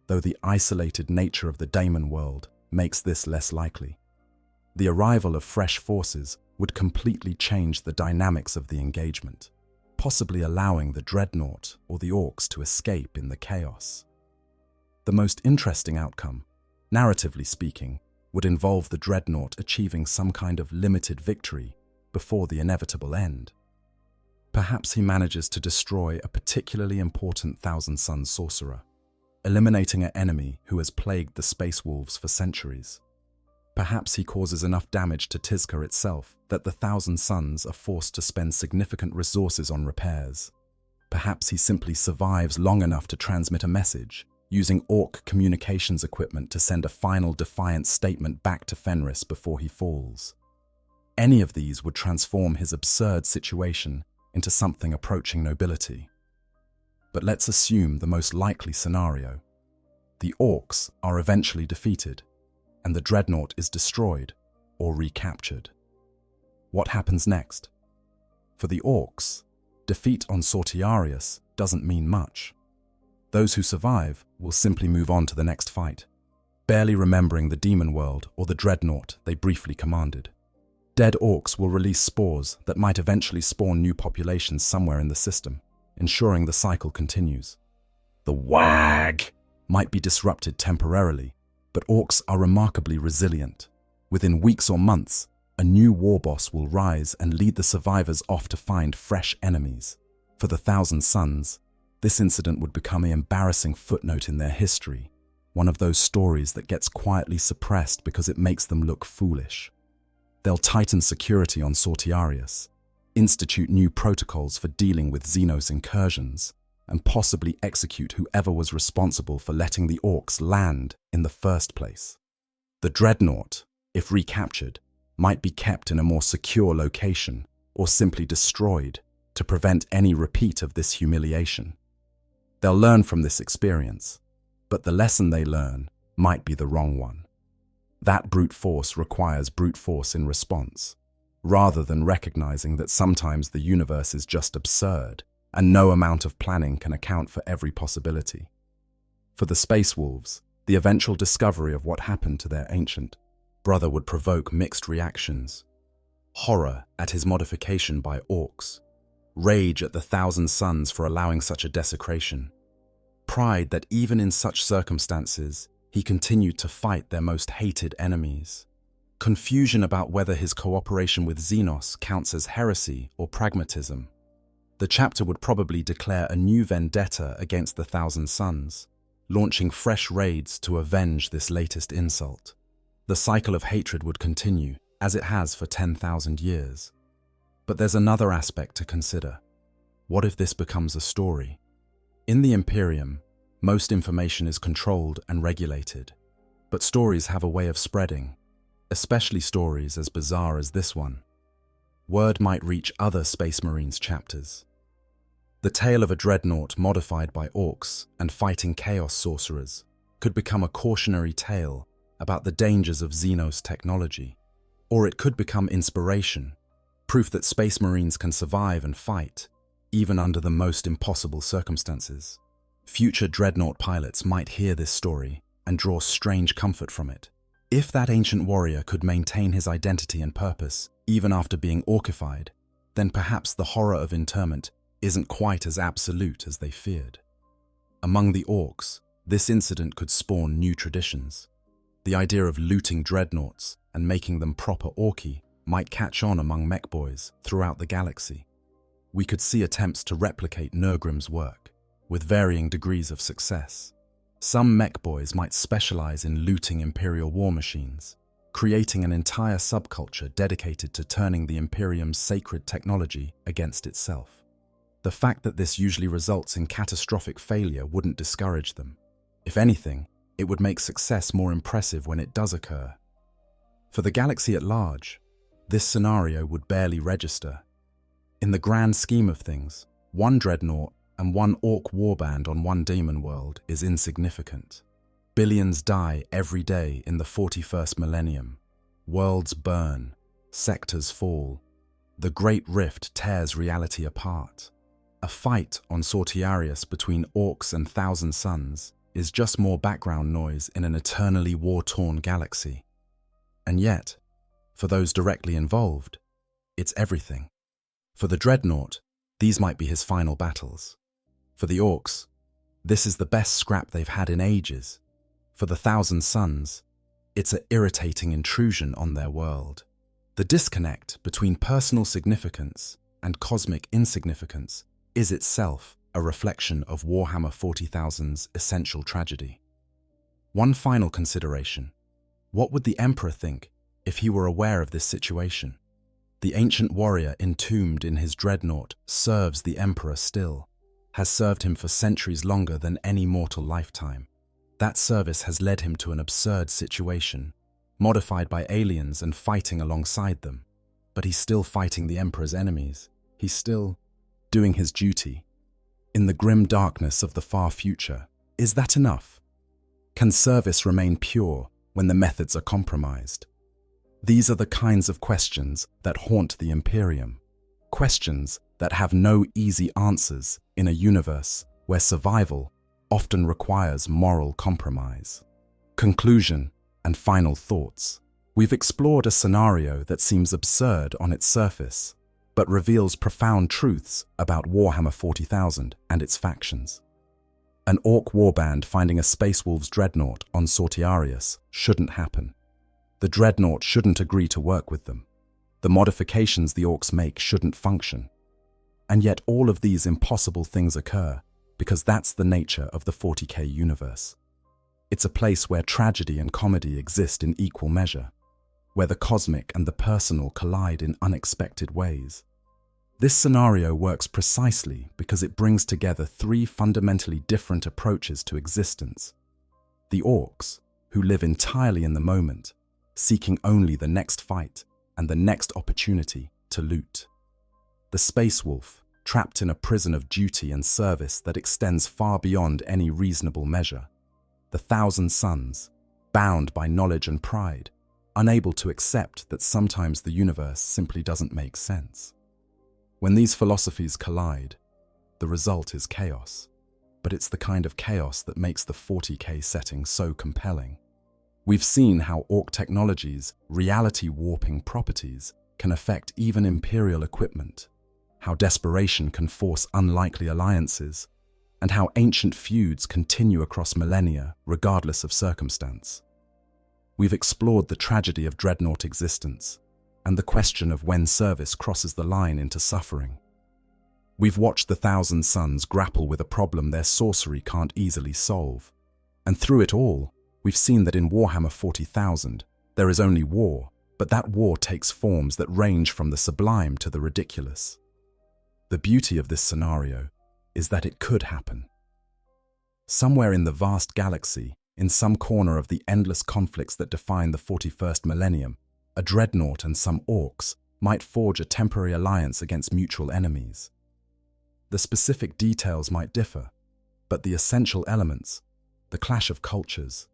though the isolated nature of the Daemon world makes this less likely. The arrival of fresh forces would completely change the dynamics of the engagement, possibly allowing the Dreadnought or the Orcs to escape in the chaos. The most interesting outcome, narratively speaking, would involve the Dreadnought achieving some kind of limited victory before the inevitable end. Perhaps he manages to destroy a particularly important Thousand Sons sorcerer, eliminating an enemy who has plagued the Space Wolves for centuries. Perhaps he causes enough damage to Tizca itself that the Thousand Sons are forced to spend significant resources on repairs. Perhaps he simply survives long enough to transmit a message, using Orc communications equipment to send a final defiant statement back to Fenris before he falls. Any of these would transform his absurd situation into something approaching nobility. But let's assume the most likely scenario. The Orcs are eventually defeated, and the Dreadnought is destroyed or recaptured. What happens next? For the Orcs, defeat on Sortiarius doesn't mean much. Those who survive will simply move on to the next fight, barely remembering the demon world or the Dreadnought they briefly commanded. Dead Orcs will release spores that might eventually spawn new populations somewhere in the system, ensuring the cycle continues. The WAG might be disrupted temporarily, but Orcs are remarkably resilient. Within weeks or months, a new war boss will rise and lead the survivors off to find fresh enemies. For the Thousand Sons, this incident would become an embarrassing footnote in their history, one of those stories that gets quietly suppressed because it makes them look foolish. They'll tighten security on Sortiarius, institute new protocols for dealing with Xenos incursions, and possibly execute whoever was responsible for letting the Orcs land in the first place. The Dreadnought, if recaptured, might be kept in a more secure location or simply destroyed to prevent any repeat of this humiliation. They'll learn from this experience, but the lesson they learn might be the wrong one. That brute force requires brute force in response, rather than recognizing that sometimes the universe is just absurd and no amount of planning can account for every possibility. For the Space Wolves, the eventual discovery of what happened to their ancient brother would provoke mixed reactions. Horror at his modification by Orks, rage at the Thousand Sons for allowing such a desecration, pride that even in such circumstances he continued to fight their most hated enemies, confusion about whether his cooperation with Xenos counts as heresy or pragmatism. The chapter would probably declare a new vendetta against the Thousand Sons, launching fresh raids to avenge this latest insult. The cycle of hatred would continue, as it has for 10,000 years. But there's another aspect to consider. What if this becomes a story? In the Imperium, most information is controlled and regulated, but stories have a way of spreading, especially stories as bizarre as this one. Word might reach other Space Marines chapters. The tale of a Dreadnought modified by Orks and fighting Chaos sorcerers could become a cautionary tale about the dangers of Xenos technology, or it could become inspiration, proof that Space Marines can survive and fight, even under the most impossible circumstances. Future Dreadnought pilots might hear this story and draw strange comfort from it. If that ancient warrior could maintain his identity and purpose, even after being orcified, then perhaps the horror of interment isn't quite as absolute as they feared. Among the Orcs, this incident could spawn new traditions. The idea of looting dreadnoughts and making them proper Orky might catch on among mech boys throughout the galaxy. We could see attempts to replicate Nurgrim's work, with varying degrees of success. Some mech boys might specialize in looting Imperial war machines, creating an entire subculture dedicated to turning the Imperium's sacred technology against itself. The fact that this usually results in catastrophic failure wouldn't discourage them. If anything, it would make success more impressive when it does occur. For the galaxy at large, this scenario would barely register. In the grand scheme of things, one Dreadnought and one Ork warband on one demon world is insignificant. Billions die every day in the 41st Millennium. Worlds burn, sectors fall. The Great Rift tears reality apart. A fight on Sortiarius between Orks and Thousand Suns is just more background noise in an eternally war-torn galaxy. And yet, for those directly involved, it's everything. For the Dreadnought, these might be his final battles. For the Orks, this is the best scrap they've had in ages. For the Thousand Suns, it's an irritating intrusion on their world. The disconnect between personal significance and cosmic insignificance is itself a reflection of Warhammer 40,000's essential tragedy. One final consideration. What would the Emperor think if he were aware of this situation? The ancient warrior entombed in his Dreadnought serves the Emperor still, has served him for centuries longer than any mortal lifetime. That service has led him to an absurd situation, modified by aliens and fighting alongside them. But he's still fighting the Emperor's enemies. He's still doing his duty. In the grim darkness of the far future, is that enough? Can service remain pure when the methods are compromised? These are the kinds of questions that haunt the Imperium. Questions that have no easy answers in a universe where survival often requires moral compromise. Conclusion and final thoughts. We've explored a scenario that seems absurd on its surface, but reveals profound truths about Warhammer 40,000 and its factions. An Ork warband finding a Space Wolves Dreadnought on Sortiarius shouldn't happen. The Dreadnought shouldn't agree to work with them. The modifications the Orks make shouldn't function. And yet all of these impossible things occur because that's the nature of the 40K universe. It's a place where tragedy and comedy exist in equal measure, where the cosmic and the personal collide in unexpected ways. This scenario works precisely because it brings together three fundamentally different approaches to existence. The Orks, who live entirely in the moment, seeking only the next fight and the next opportunity to loot. The Space Wolf, trapped in a prison of duty and service that extends far beyond any reasonable measure. The Thousand Suns, bound by knowledge and pride, unable to accept that sometimes the universe simply doesn't make sense. When these philosophies collide, the result is chaos. But it's the kind of chaos that makes the 40K setting so compelling. We've seen how Ork technology's reality-warping properties can affect even Imperial equipment, how desperation can force unlikely alliances, and how ancient feuds continue across millennia regardless of circumstance. We've explored the tragedy of Dreadnought existence and the question of when service crosses the line into suffering. We've watched the Thousand Suns grapple with a problem their sorcery can't easily solve, and through it all, we've seen that in Warhammer 40,000, there is only war, but that war takes forms that range from the sublime to the ridiculous. The beauty of this scenario is that it could happen. Somewhere in the vast galaxy, in some corner of the endless conflicts that define the 41st Millennium, a Dreadnought and some Orks might forge a temporary alliance against mutual enemies. The specific details might differ, but the essential elements, the clash of cultures,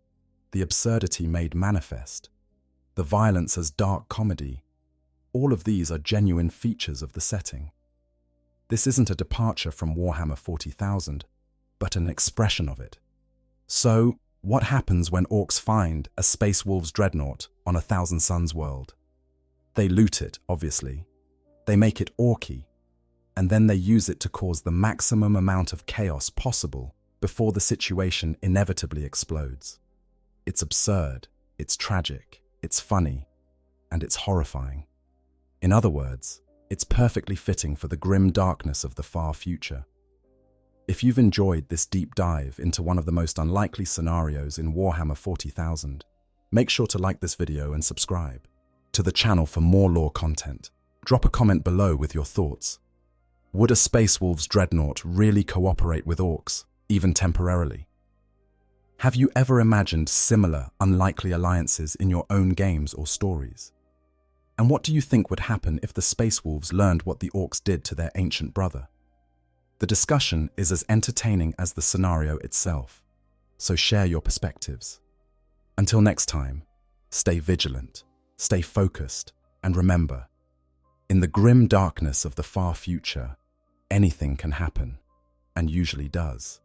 the absurdity made manifest, the violence as dark comedy, all of these are genuine features of the setting. This isn't a departure from Warhammer 40,000, but an expression of it. So, what happens when Orks find a Space Wolves Dreadnought on a Thousand Suns world? They loot it, obviously. They make it Orky, and then they use it to cause the maximum amount of chaos possible before the situation inevitably explodes. It's absurd, it's tragic, it's funny, and it's horrifying. In other words, it's perfectly fitting for the grim darkness of the far future. If you've enjoyed this deep dive into one of the most unlikely scenarios in Warhammer 40,000, make sure to like this video and subscribe to the channel for more lore content. Drop a comment below with your thoughts. Would a Space Wolves Dreadnought really cooperate with Orks, even temporarily? Have you ever imagined similar, unlikely alliances in your own games or stories? And what do you think would happen if the Space Wolves learned what the Orks did to their ancient brother? The discussion is as entertaining as the scenario itself, so share your perspectives. Until next time, stay vigilant, stay focused, and remember, in the grim darkness of the far future, anything can happen, and usually does.